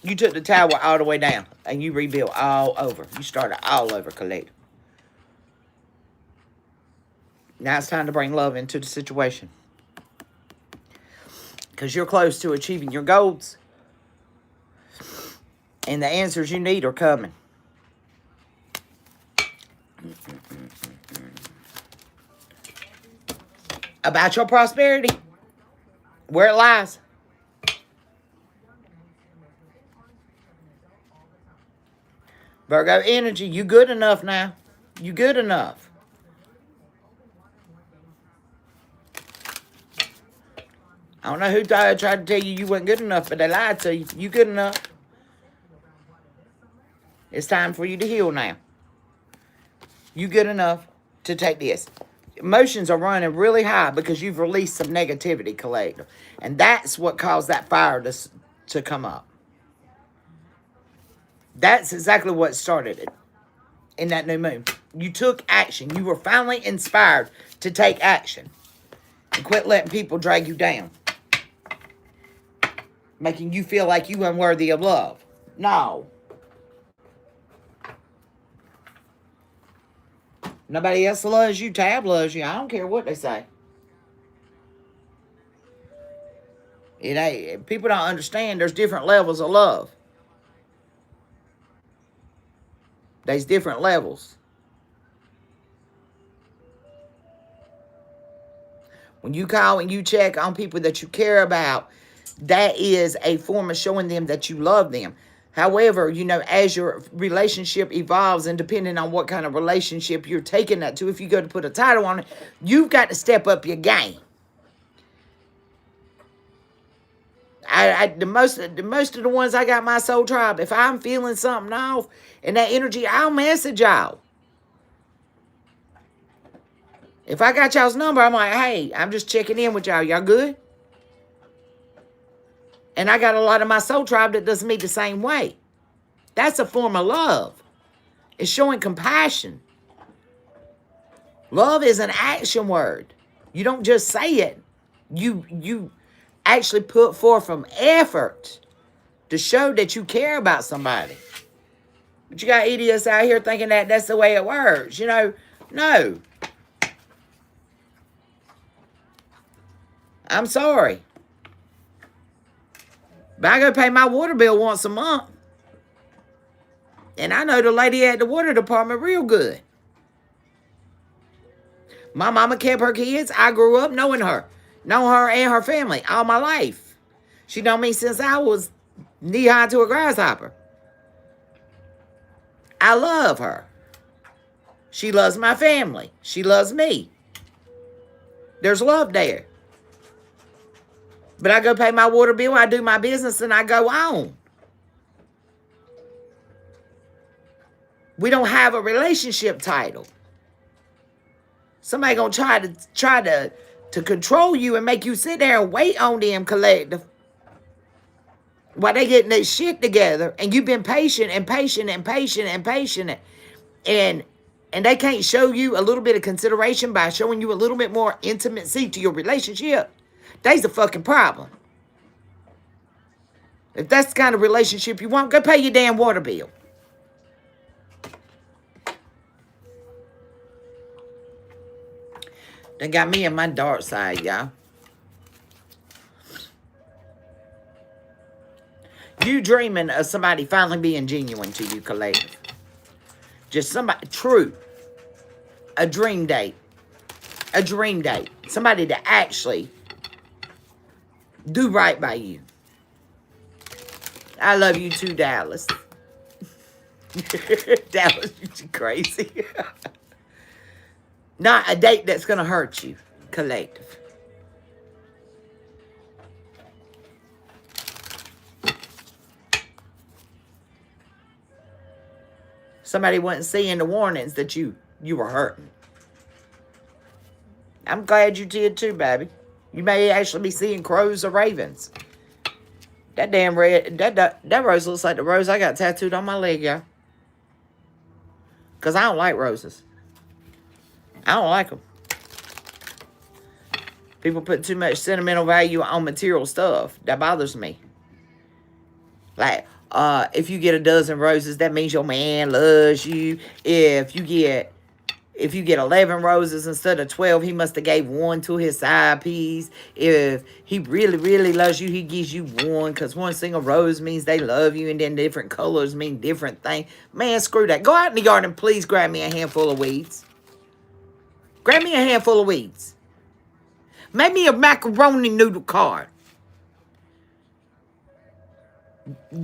You took the tower all the way down and you rebuilt all over. You started all over, collective. Now it's time to bring love into the situation. Because you're close to achieving your goals. And the answers you need are coming. About your prosperity, where it lies. Virgo energy, you good enough now. You good enough. I don't know who tried to tell you you weren't good enough, but they lied to you. You good enough. It's time for you to heal now. You good enough to take this. Emotions are running really high because you've released some negativity, collective. And that's what caused that fire to come up. That's exactly what started it in that new moon. You took action. You were finally inspired to take action. And quit letting people drag you down. Making you feel like you unworthy of love. No. Nobody else loves you. Tab loves you. I don't care what they say. It ain't. People don't understand there's different levels of love. There's different levels. When you call and you check on people that you care about, that is a form of showing them that you love them. However, you know, as your relationship evolves and depending on what kind of relationship you're taking that to, if you go to put a title on it, you've got to step up your game. The most of the ones I got my soul tribe, if I'm feeling something off in that energy, I'll message y'all. If I got y'all's number, I'm like, hey, I'm just checking in with y'all. Y'all good? And I got a lot of my soul tribe that does me the same way. That's a form of love. It's showing compassion. Love is an action word. You don't just say it. You actually put forth some effort to show that you care about somebody. But you got idiots out here thinking that that's the way it works. You know, no. I'm sorry. But I go pay my water bill once a month. And I know the lady at the water department real good. My mama kept her kids. I grew up knowing her. Know her and her family all my life. She known me since I was knee-high to a grasshopper. I love her. She loves my family. She loves me. There's love there. But I go pay my water bill, I do my business, and I go on. We don't have a relationship title. Somebody gonna try to control you and make you sit there and wait on them, collective, while they getting their shit together, and you've been patient and patient and patient and patient, and they can't show you a little bit of consideration by showing you a little bit more intimacy to your relationship. That's the fucking problem. If that's the kind of relationship you want, go pay your damn water bill. They got me in my dark side, y'all. You dreaming of somebody finally being genuine to you, collective. Just somebody true. A dream date. A dream date. Somebody to actually do right by you. I love you too, Dallas. Dallas, you crazy. Not a date that's going to hurt you, collective. Somebody wasn't seeing the warnings that you were hurting. I'm glad you did too, baby. You may actually be seeing crows or ravens. That damn red, that rose looks like the rose I got tattooed on my leg, y'all. Because I don't like roses. I don't like them. People put too much sentimental value on material stuff. That bothers me. Like, if you get a dozen roses, that means your man loves you. If you get If you get 11 roses instead of 12, he must have gave one to his side piece. If he really, really loves you, he gives you one, because one single rose means they love you, and then different colors mean different things. Man, screw that. Go out in the yard and please grab me a handful of weeds. Grab me a handful of weeds. Make me a macaroni noodle card.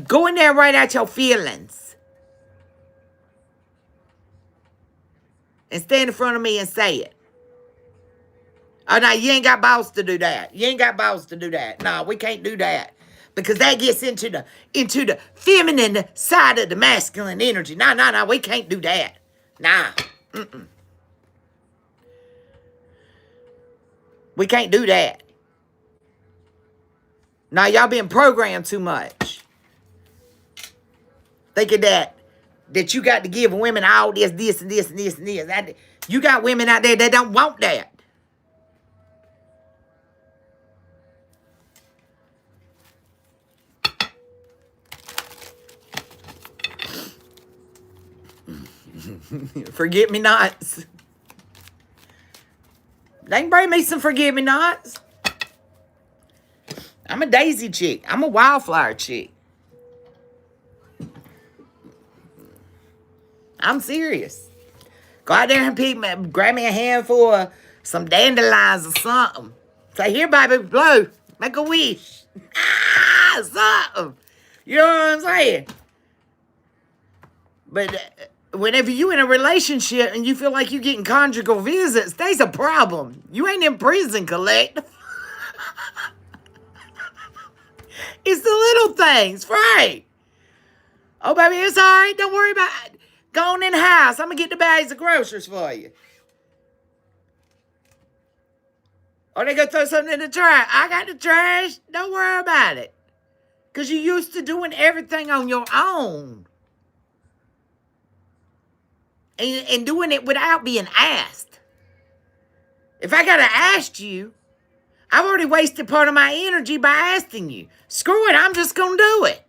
Go in there and write out your feelings. And stand in front of me and say it. Oh, no, you ain't got balls to do that. You ain't got balls to do that. No, we can't do that. Because that gets into the feminine side of the masculine energy. No, we can't do that. Nah. We can't do that. Now, y'all been programmed too much. Thinking that you got to give women all this, and this, and this, and this. You got women out there that don't want that. Forget-me-nots. They can bring me some forget-me-nots. I'm a daisy chick. I'm a wildflower chick. I'm serious. Go out there and grab me a handful of some dandelions or something. Say, here, baby, blow. Make a wish. Something. You know what I'm saying? But whenever you in a relationship and you feel like you're getting conjugal visits, there's a problem. You ain't in prison, Collective. It's the little things, right? Oh, baby, it's all right. Don't worry about it. Go on in the house. I'm going to get the bags of groceries for you. Or they going to throw something in the trash. I got the trash. Don't worry about it. Because you're used to doing everything on your own. And doing it without being asked. If I got to ask you, I've already wasted part of my energy by asking you. Screw it, I'm just going to do it.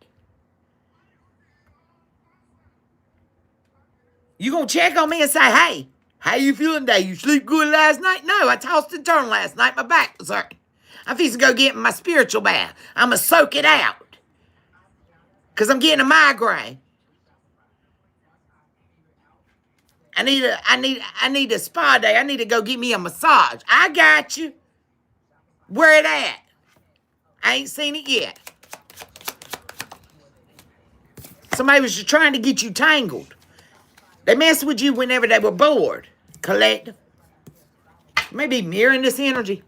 You going to check on me and say, hey, how you feeling today? You sleep good last night? No, I tossed and turned last night. My back was hurting. I'm fixing to go get my spiritual bath. I'm going to soak it out. Because I'm getting a migraine. I need a spa day. I need to go get me a massage. I got you. Where it at? I ain't seen it yet. Somebody was just trying to get you tangled. They messed with you whenever they were bored. Collective. Maybe mirroring this energy.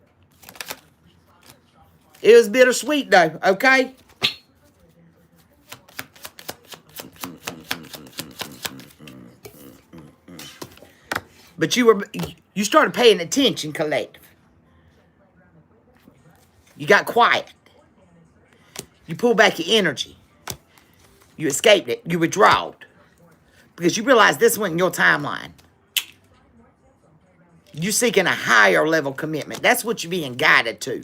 It was bittersweet though, okay? But you started paying attention, Collective. You got quiet. You pulled back your energy. You escaped it. You withdrawed. Because you realize this wasn't your timeline. You're seeking a higher level commitment. That's what you're being guided to.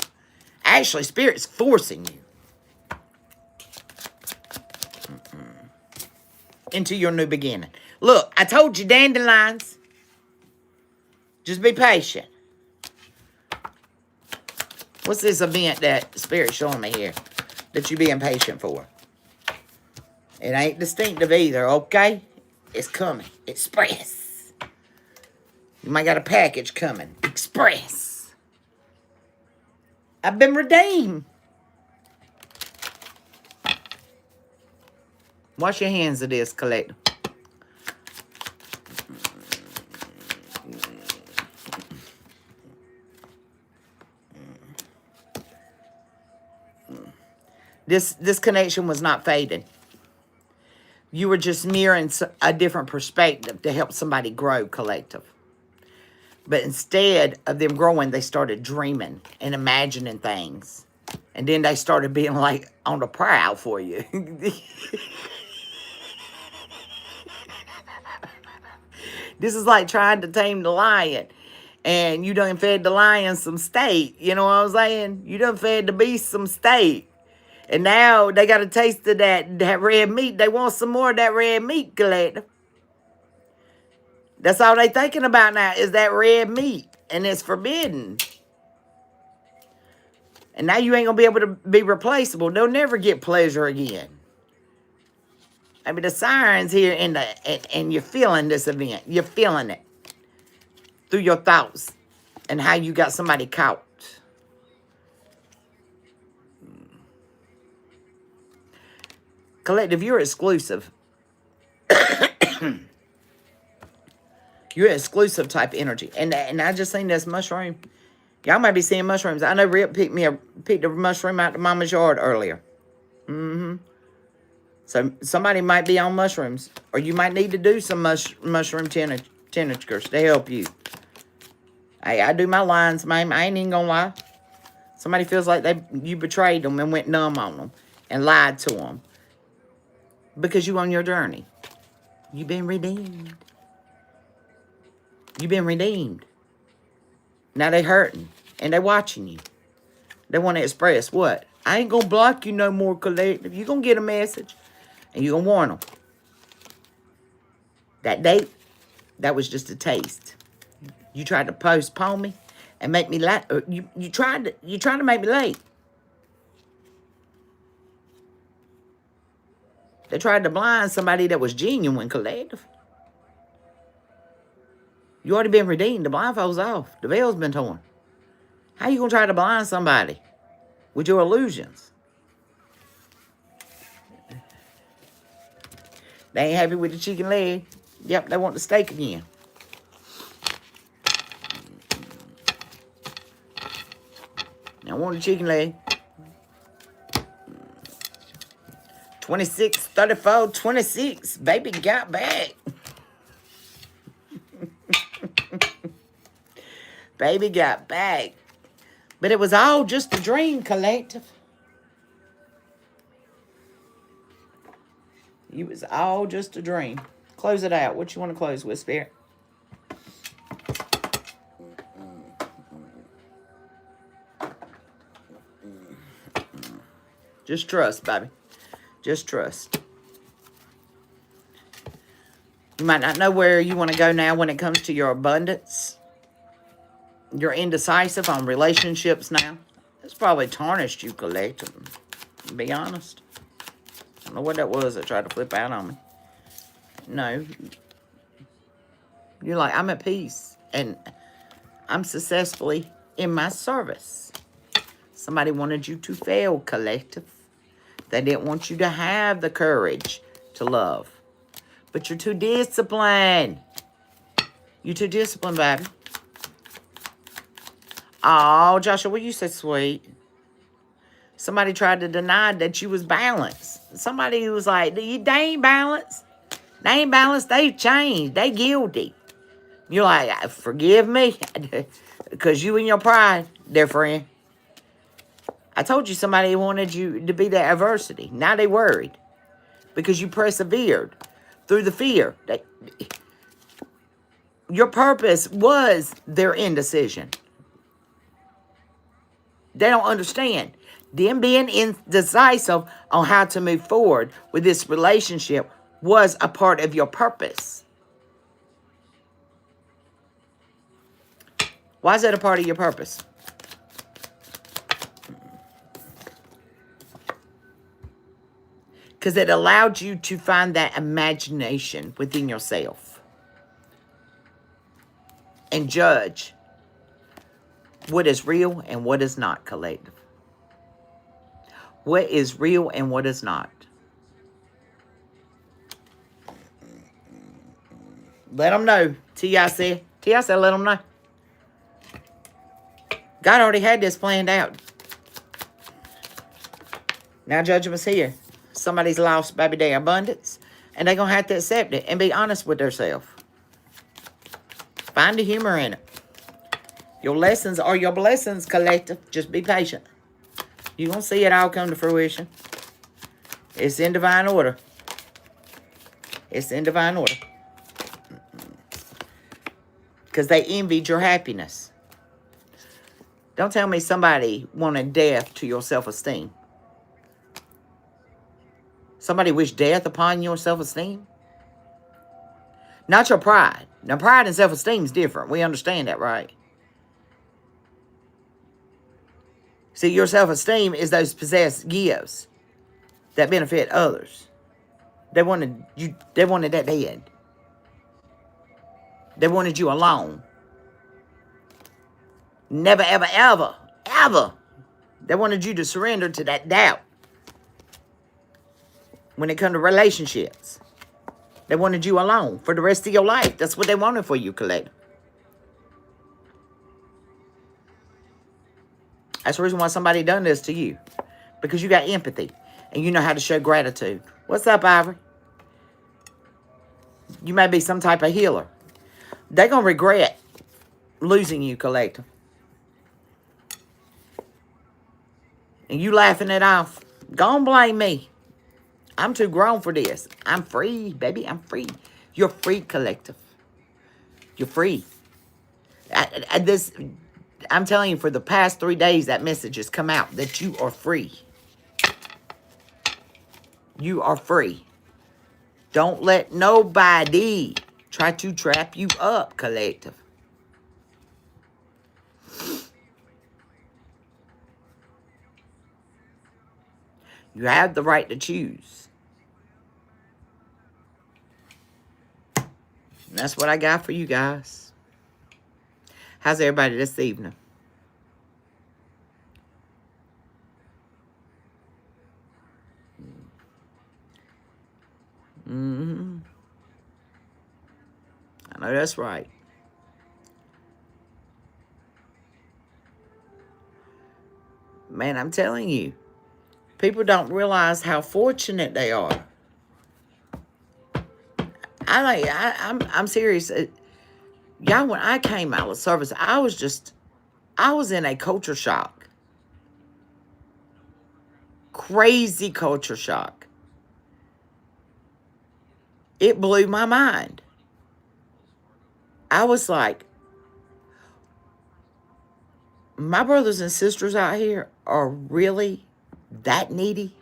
Actually, Spirit's forcing you into your new beginning. Look, I told you dandelions. Just be patient. What's this event that Spirit's showing me here that you're being patient for? It ain't distinctive either, okay? It's coming. Express. You might got a package coming. Express. I've been redeemed. Wash your hands of this, Collector. This connection was not fading. You were just mirroring a different perspective to help somebody grow, Collective. But instead of them growing, they started dreaming and imagining things. And then they started being like on the prowl for you. This is like trying to tame the lion. And you done fed the lion some steak. You know what I'm saying? You done fed the beast some steak. And now they got a taste of that red meat. They want some more of that red meat, Collective. That's all they thinking about now is that red meat. And it's forbidden. And now you ain't going to be able to be replaceable. They'll never get pleasure again. I mean, the sirens here and you're feeling this event. You're feeling it through your thoughts and how you got somebody caught. Collective, you're exclusive. You're exclusive type energy. And I just seen this mushroom. Y'all might be seeing mushrooms. I know Rip picked a mushroom out to Mama's yard earlier. So somebody might be on mushrooms. Or you might need to do some mushroom tinctures to help you. Hey, I do my lines, man. I ain't even gonna lie. Somebody feels like you betrayed them and went numb on them. And lied to them. Because you on your journey. You've been redeemed. You've been redeemed. Now they hurting. And they watching you. They want to express what? I ain't going to block you no more, collective. You're going to get a message. And you're going to warn them. That date, that was just a taste. You tried to postpone me and make me late. You tried to make me late. They tried to blind somebody that was genuine, collective. You already been redeemed. The blindfold's off. The veil's been torn. How you going to try to blind somebody with your illusions? They ain't happy with the chicken leg. Yep, they want the steak again. I want the chicken leg. 26, 34, 26. Baby got back. Baby got back. But it was all just a dream, collective. It was all just a dream. Close it out. What you want to close with, Spirit? Just trust, baby. Just trust. You might not know where you want to go now when it comes to your abundance. You're indecisive on relationships now. It's probably tarnished you, collective. To be honest. I don't know what that was that tried to flip out on me. No. You're like, I'm at peace. And I'm successfully in my service. Somebody wanted you to fail, collective. They didn't want you to have the courage to love. But you're too disciplined. You're too disciplined, baby. Oh, Joshua, what you say, sweet? Somebody tried to deny that you was balanced. Somebody was like, they ain't balanced. They ain't balanced. They changed. They guilty. You're like, forgive me. Because you and your pride, dear friend. I told you somebody wanted you to be that adversity. Now they worried. Because you persevered through the fear. Your purpose was their indecision. They don't understand. Them being indecisive on how to move forward with this relationship was a part of your purpose. Why is that a part of your purpose? Because it allowed you to find that imagination within yourself. And judge what is real and what is not, collective. What is real and what is not. Let them know. T.I. said, let them know. God already had this planned out. Now judgment's here. Somebody's lost, baby, their abundance. And they're going to have to accept it and be honest with themselves. Find the humor in it. Your lessons are your blessings, collective. Just be patient. You're going to see it all come to fruition. It's in divine order. It's in divine order. Because they envied your happiness. Don't tell me somebody wanted death to your self-esteem. Somebody wished death upon your self-esteem. Not your pride. Now, pride and self-esteem is different. We understand that, right? See, your self-esteem is those possessed gifts that benefit others. They wanted that dead. They wanted you alone. Never, ever, ever, ever. They wanted you to surrender to that doubt. When it comes to relationships, they wanted you alone for the rest of your life. That's what they wanted for you, collective. That's the reason why somebody done this to you. Because you got empathy. And you know how to show gratitude. What's up, Ivory? You may be some type of healer. They're going to regret losing you, collective. And you laughing it off. Don't blame me. I'm too grown for this. I'm free, baby. I'm free. You're free, collective. You're free. I'm telling you, for the past 3 days, that message has come out that you are free. You are free. Don't let nobody try to trap you up, collective. You have the right to choose. And that's what I got for you guys. How's everybody this evening? I know that's right. Man, I'm telling you, people don't realize how fortunate they are. I'm serious. Y'all, when I came out of service, I was in a culture shock. Crazy culture shock. It blew my mind. I was like, my brothers and sisters out here are really that needy?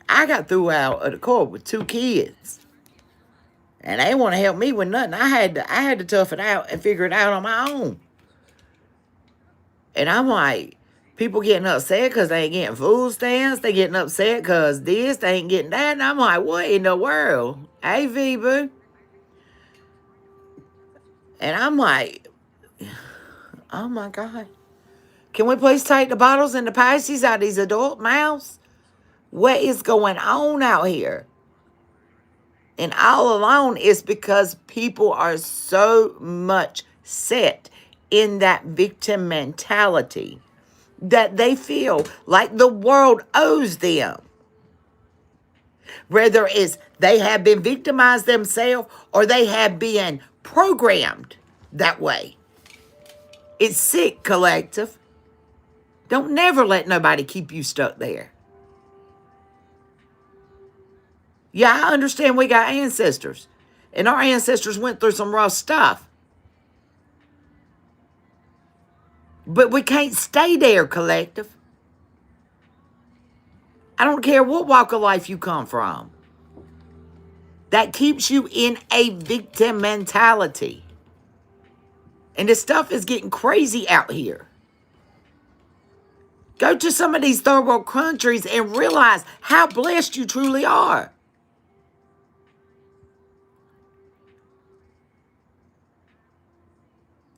I got threw out of the court with 2 kids. And they want to help me with nothing. I had to tough it out and figure it out on my own. And I'm like, people getting upset because they ain't getting food stamps. They getting upset because this, they ain't getting that. And I'm like, what in the world? Hey, V-Boo. And I'm like, oh my God. Can we please take the bottles and the pasties out of these adult mouths? What is going on out here? And all alone is because people are so much set in that victim mentality that they feel like the world owes them. Whether it's they have been victimized themselves or they have been programmed that way. It's sick, collective. Don't never let nobody keep you stuck there. Yeah, I understand we got ancestors. And our ancestors went through some rough stuff. But we can't stay there, collective. I don't care what walk of life you come from. That keeps you in a victim mentality. And this stuff is getting crazy out here. Go to some of these third world countries and realize how blessed you truly are.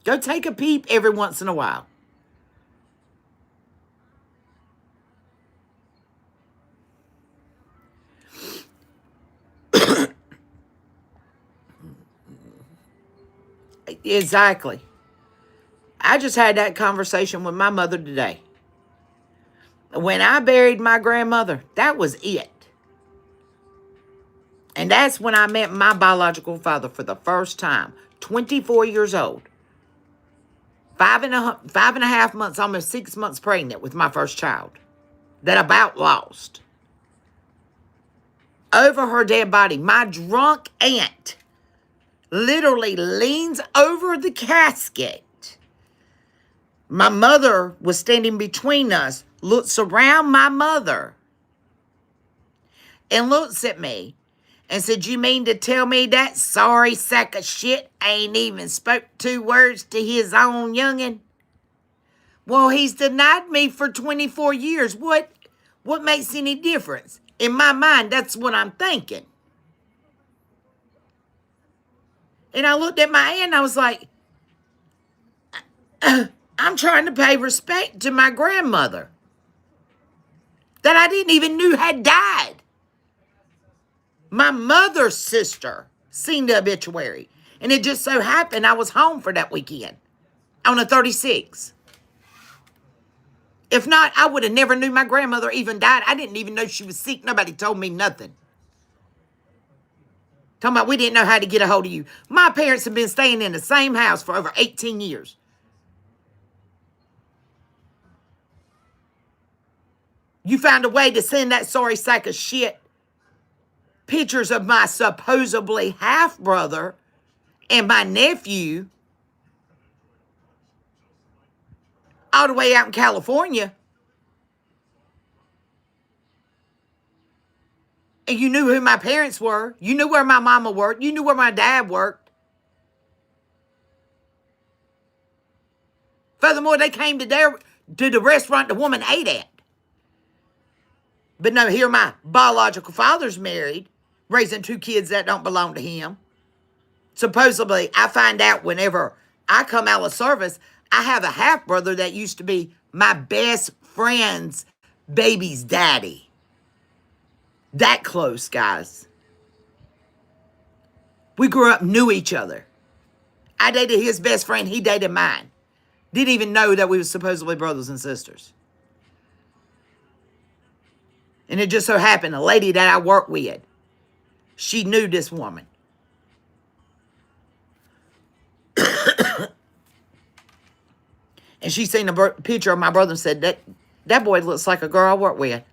Go take a peep every once in a while. Exactly. I just had that conversation with my mother today. When I buried my grandmother, that was it. And that's when I met my biological father for the first time. 24 years old. 5.5 months, almost 6 months pregnant with my first child. That I about lost. Over her dead body, my drunk aunt literally leans over the casket. My mother was standing between us, looks around my mother, and looks at me and said, you mean to tell me that sorry sack of shit ain't even spoke 2 words to his own youngin'? Well, he's denied me for 24 years. What makes any difference? In my mind, that's what I'm thinking. And I looked at my aunt and I was like, I'm trying to pay respect to my grandmother that I didn't even know had died. My mother's sister seen the obituary. And it just so happened I was home for that weekend on a 36. If not, I would have never knew my grandmother even died. I didn't even know she was sick. Nobody told me nothing. Talking about we didn't know how to get a hold of you. My parents have been staying in the same house for over 18 years. You found a way to send that sorry sack of shit pictures of my supposedly half-brother and my nephew all the way out in California. And you knew who my parents were. You knew where my mama worked. You knew where my dad worked. Furthermore, they came to the restaurant the woman ate at. But no, here my biological father's married, raising 2 kids that don't belong to him. Supposedly, I find out whenever I come out of service, I have a half-brother that used to be my best friend's baby's daddy. That close, guys. We grew up, knew each other. I dated his best friend. He dated mine. Didn't even know that we were supposedly brothers and sisters. And it just so happened, a lady that I work with, she knew this woman. And she seen a picture of my brother and said, that boy looks like a girl I work with.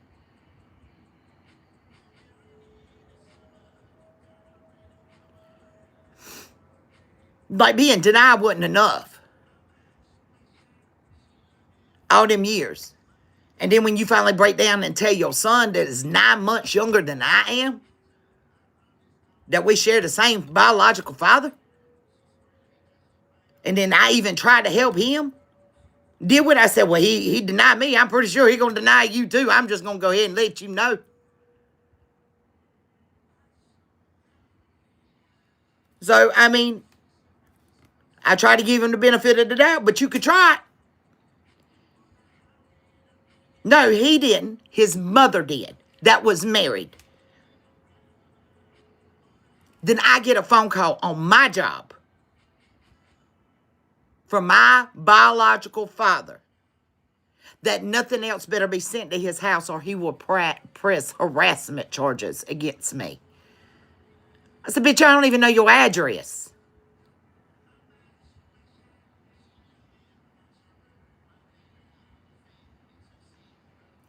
Like being denied wasn't enough. All them years. And then when you finally break down and tell your son that is 9 months younger than I am, that we share the same biological father, and then I even tried to help him, did what I said. Well, he denied me. I'm pretty sure he's going to deny you too. I'm just going to go ahead and let you know. So, I mean, I tried to give him the benefit of the doubt, but you could try it. No, he didn't. His mother did. That was married. Then I get a phone call on my job from my biological father that nothing else better be sent to his house or he will press harassment charges against me. I said, bitch, I don't even know your address.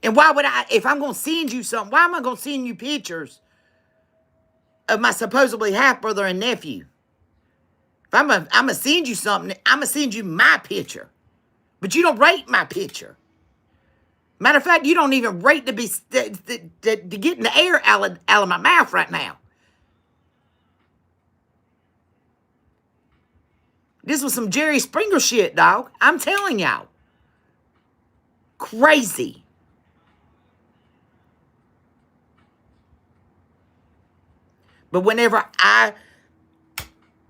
And why would I, if I'm going to send you something, why am I going to send you pictures of my supposedly half-brother and nephew? If I'm going to send you something, I'm going to send you my picture. But you don't rate my picture. Matter of fact, you don't even rate to get in the air out of my mouth right now. This was some Jerry Springer shit, dog. I'm telling y'all. Crazy. But whenever I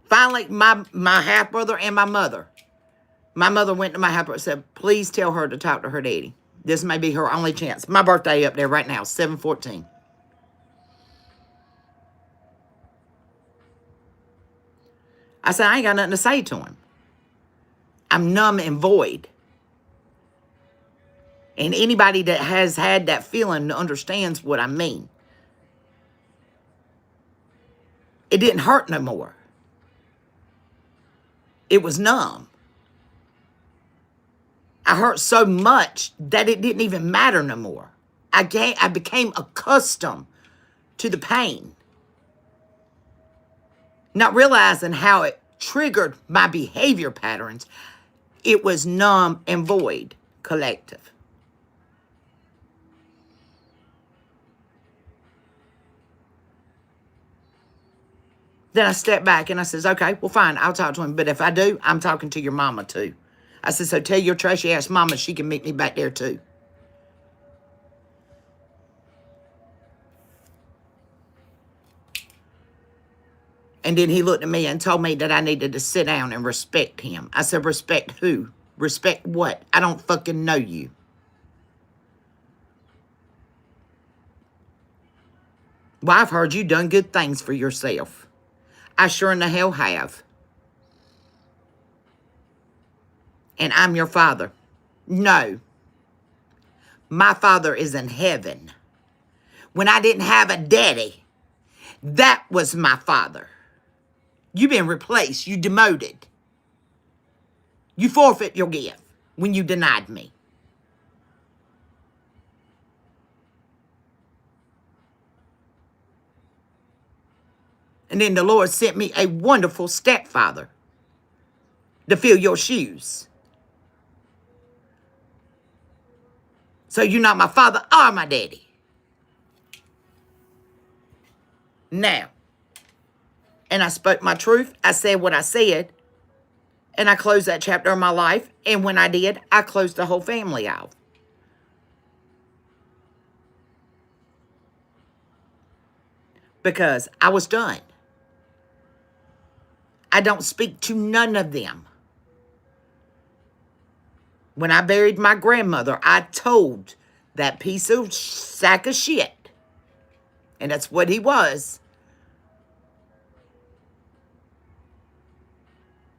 finally, my half-brother and my mother went to my half-brother and said, please tell her to talk to her daddy. This may be her only chance. My birthday up there right now, 7/14. I said, I ain't got nothing to say to him. I'm numb and void. And anybody that has had that feeling understands what I mean. It didn't hurt no more. It was numb. I hurt so much that it didn't even matter no more. I became accustomed to the pain. Not realizing how it triggered my behavior patterns. It was numb and void collective. Then I stepped back and I says, okay, well, fine, I'll talk to him. But if I do, I'm talking to your mama too. I said, so tell your trashy ass mama she can meet me back there too. And then he looked at me and told me that I needed to sit down and respect him. I said, respect who? Respect what? I don't fucking know you. Well, I've heard you done good things for yourself. I sure in the hell have. And I'm your father. No. My father is in heaven. When I didn't have a daddy, that was my father. You've been replaced. You demoted. You forfeit your gift when you denied me. And then the Lord sent me a wonderful stepfather to fill your shoes. So you're not my father or my daddy. Now, and I spoke my truth. I said what I said. And I closed that chapter of my life. And when I did, I closed the whole family out. Because I was done. I don't speak to none of them. When I buried my grandmother, I told that piece of sack of shit, and that's what he was,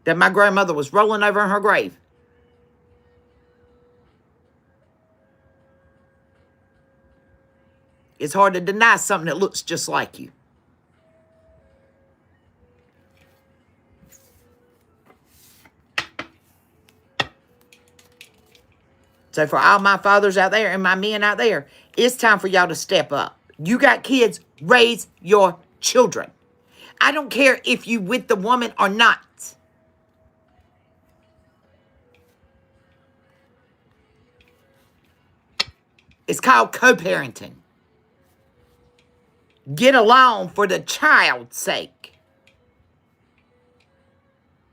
that my grandmother was rolling over in her grave. It's hard to deny something that looks just like you. So for all my fathers out there and my men out there, it's time for y'all to step up. You got kids, raise your children. I don't care if you with the woman or not. It's called co-parenting. Get along for the child's sake.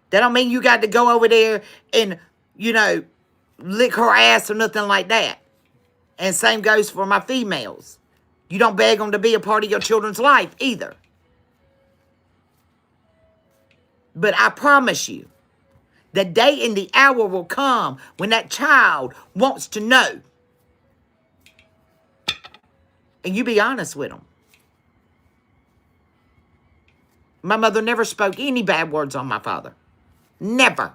That don't mean you got to go over there and, lick her ass or nothing like that. And same goes for my females. You don't beg them to be a part of your children's life either. But I promise you, the day and the hour will come when that child wants to know. And you be honest with them. My mother never spoke any bad words on my father. Never.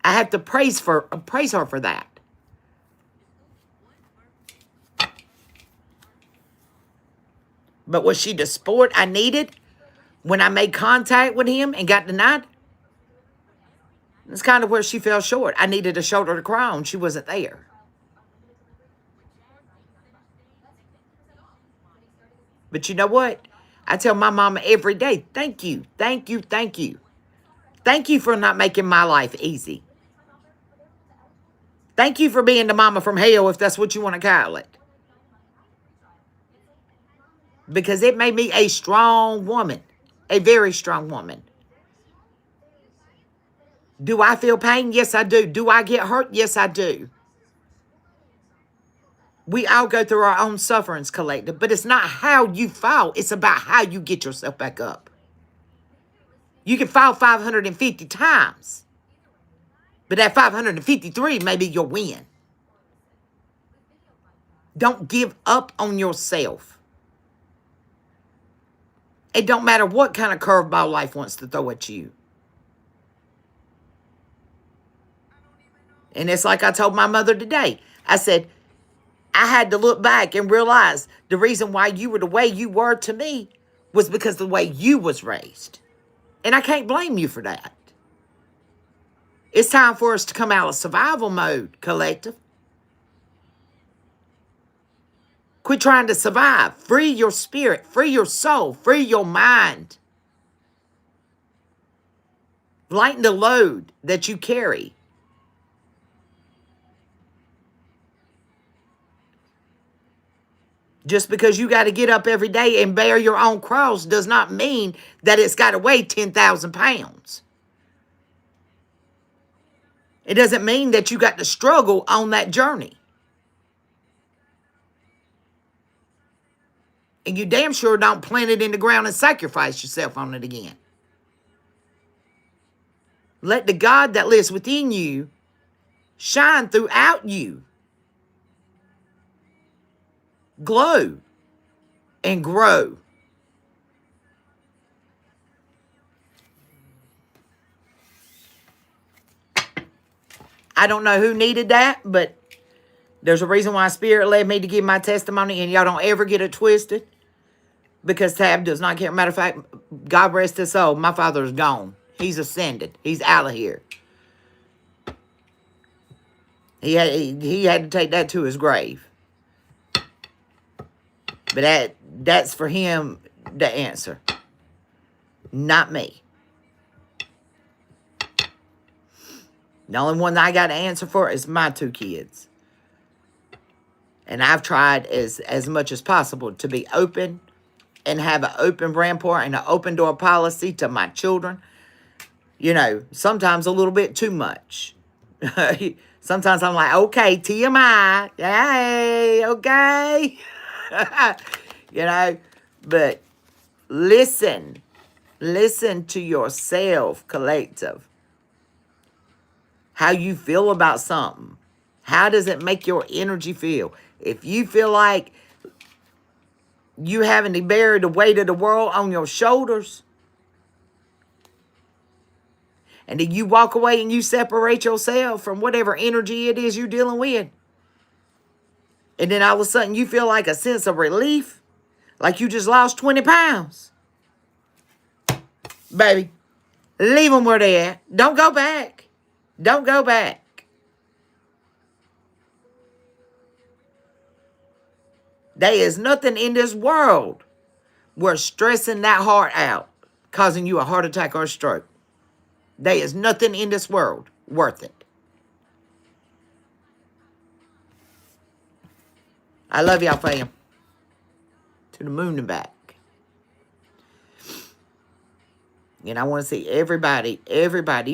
I have to praise her for that. But was she the sport I needed when I made contact with him and got denied? That's kind of where she fell short. I needed a shoulder to cry on. She wasn't there. But you know what? I tell my mama every day, thank you, thank you, thank you. Thank you for not making my life easy. Thank you for being the mama from hell, if that's what you want to call it. Because it made me a strong woman. A very strong woman. Do I feel pain? Yes, I do. Do I get hurt? Yes, I do. We all go through our own sufferings, collective. But it's not how you fall. It's about how you get yourself back up. You can fall 550 times. But at 553, maybe you'll win. Don't give up on yourself. It don't matter what kind of curveball life wants to throw at you. And it's like I told my mother today. I said, I had to look back and realize the reason why you were the way you were to me was because of the way you was raised. And I can't blame you for that. It's time for us to come out of survival mode, collective. Quit trying to survive. Free your spirit. Free your soul. Free your mind. Lighten the load that you carry. Just because you got to get up every day and bear your own cross does not mean that it's got to weigh 10,000 pounds. It doesn't mean that you got to struggle on that journey. And you damn sure don't plant it in the ground and sacrifice yourself on it again. Let the God that lives within you shine throughout you. Glow and grow. I don't know who needed that, but there's a reason why Spirit led me to give my testimony, and y'all don't ever get it twisted, because Tab does not care. Matter of fact, God rest his soul, my father is gone. He's ascended. He's out of here. He had to take that to his grave. But that's for him to answer, not me. The only one that I got to answer for is my 2 kids. And I've tried as much as possible to be open and have an open rampart and an open door policy to my children. You know, sometimes a little bit too much. Sometimes I'm like, okay, TMI. Hey, okay. You know, but listen to yourself, collective. How you feel about something. How does it make your energy feel? If you feel like you having to bear the weight of the world on your shoulders, and then you walk away and you separate yourself from whatever energy it is you're dealing with, and then all of a sudden you feel like a sense of relief, like you just lost 20 pounds. Baby, leave them where they at. Don't go back. Don't go back. There is nothing in this world worth stressing that heart out, causing you a heart attack or a stroke. There is nothing in this world worth it. I love y'all, fam. To the moon and back. And I want to see everybody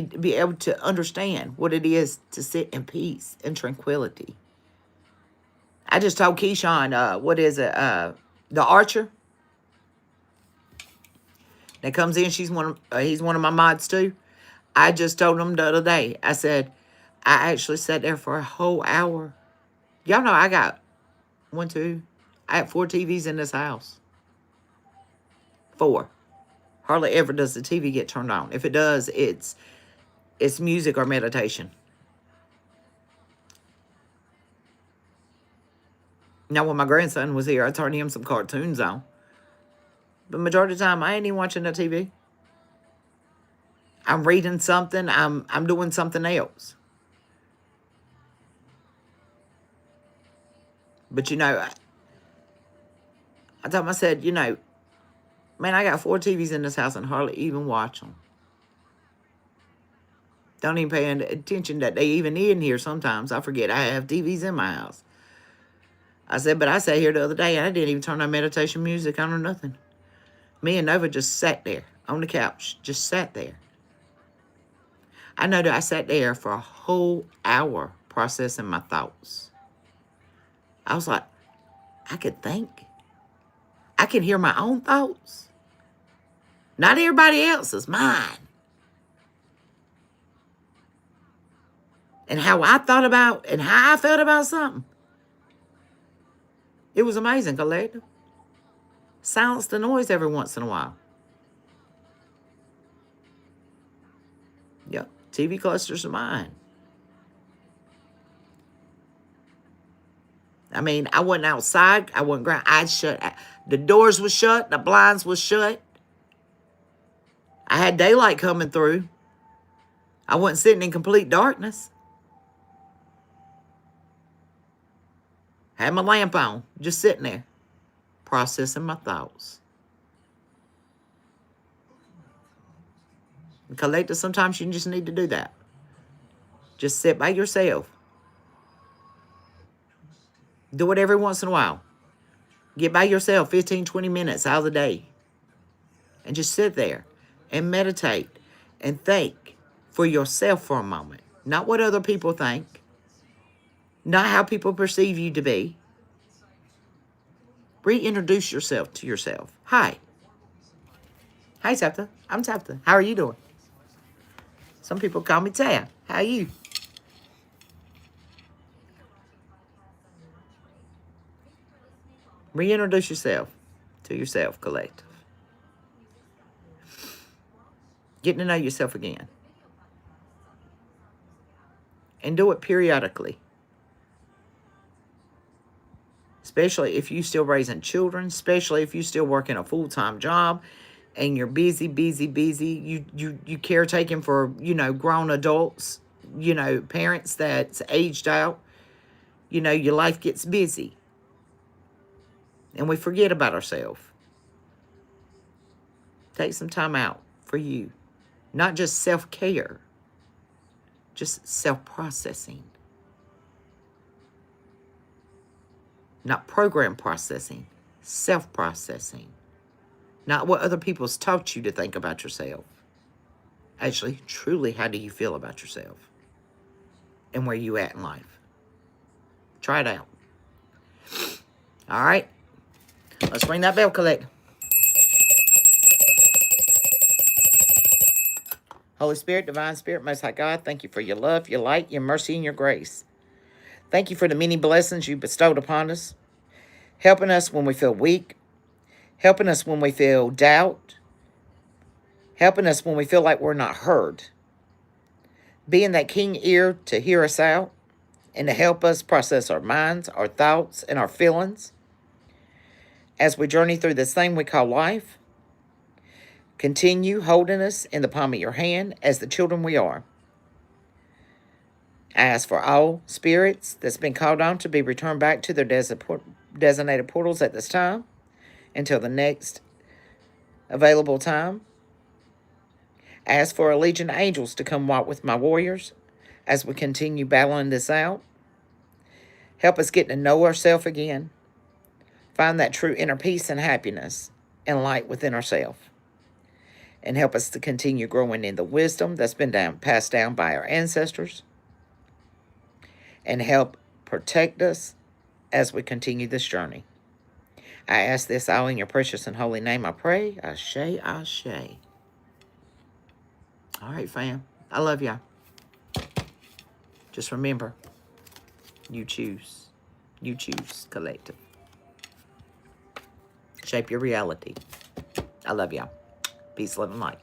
be able to understand what it is to sit in peace and tranquility. I just told Keyshawn, what is it, the Archer that comes in, he's one of my mods too. I just told him the other day, I said, I actually sat there for a whole hour. Y'all know I got I have 4 TVs in this house. 4. Hardly ever does the TV get turned on. If it does, it's music or meditation. Now, when my grandson was here, I turned him some cartoons on. But majority of the time, I ain't even watching the TV. I'm reading something. I'm doing something else. But, you know, I told him, I said, you know, man, I got 4 TVs in this house and hardly even watch them. Don't even pay attention that they even in here sometimes. I forget I have TVs in my house. I said, but I sat here the other day and I didn't even turn on meditation music on or nothing. Me and Nova just sat there on the couch, just sat there. I know that I sat there for a whole hour processing my thoughts. I was like, I could think. I can hear my own thoughts. Not everybody else's, mine. And how I thought about and how I felt about something. It was amazing, collective. Silence the noise every once in a while. Yep, TV clusters are mine. I mean, I wasn't outside. I wasn't ground. I shut. The doors were shut. The blinds were shut. I had daylight coming through. I wasn't sitting in complete darkness. Had my lamp on, just sitting there, processing my thoughts. And collective, sometimes you just need to do that. Just sit by yourself. Do it every once in a while. Get by yourself 15, 20 minutes out of the day. And just sit there and meditate and think for yourself for a moment. Not what other people think. Not how people perceive you to be. Reintroduce yourself to yourself. Hi. Hi, Tabatha. I'm Tabatha. How are you doing? Some people call me Tab. How are you? Reintroduce yourself to yourself, collective. Getting to know yourself again. And do it periodically. Especially if you're still raising children, especially if you're still working a full-time job and you're busy. You caretaking for, grown adults, parents that's aged out. Your life gets busy. And we forget about ourselves. Take some time out for you. Not just self-care. Just self-processing. Not program processing. Self-processing. Not what other people's taught you to think about yourself. Actually, truly, how do you feel about yourself? And where you at in life? Try it out. All right. Let's ring that bell, collect. Holy Spirit, Divine Spirit, Most High God, thank you for your love, your light, your mercy, and your grace. Thank you for the many blessings you bestowed upon us, helping us when we feel weak, helping us when we feel doubt, helping us when we feel like we're not heard, being that keen ear to hear us out and to help us process our minds, our thoughts, and our feelings as we journey through this thing we call life. Continue holding us in the palm of your hand as the children we are. I ask for all spirits that's been called on to be returned back to their designated portals at this time until the next available time. I ask for a legion of angels to come walk with my warriors as we continue battling this out. Help us get to know ourselves again. Find that true inner peace and happiness and light within ourselves. And help us to continue growing in the wisdom that's been passed down by our ancestors. And help protect us as we continue this journey. I ask this all in your precious and holy name, I pray. Ashe, ashe. All right, fam. I love y'all. Just remember, you choose. You choose, collective. Shape your reality. I love y'all. Peace, love, and light.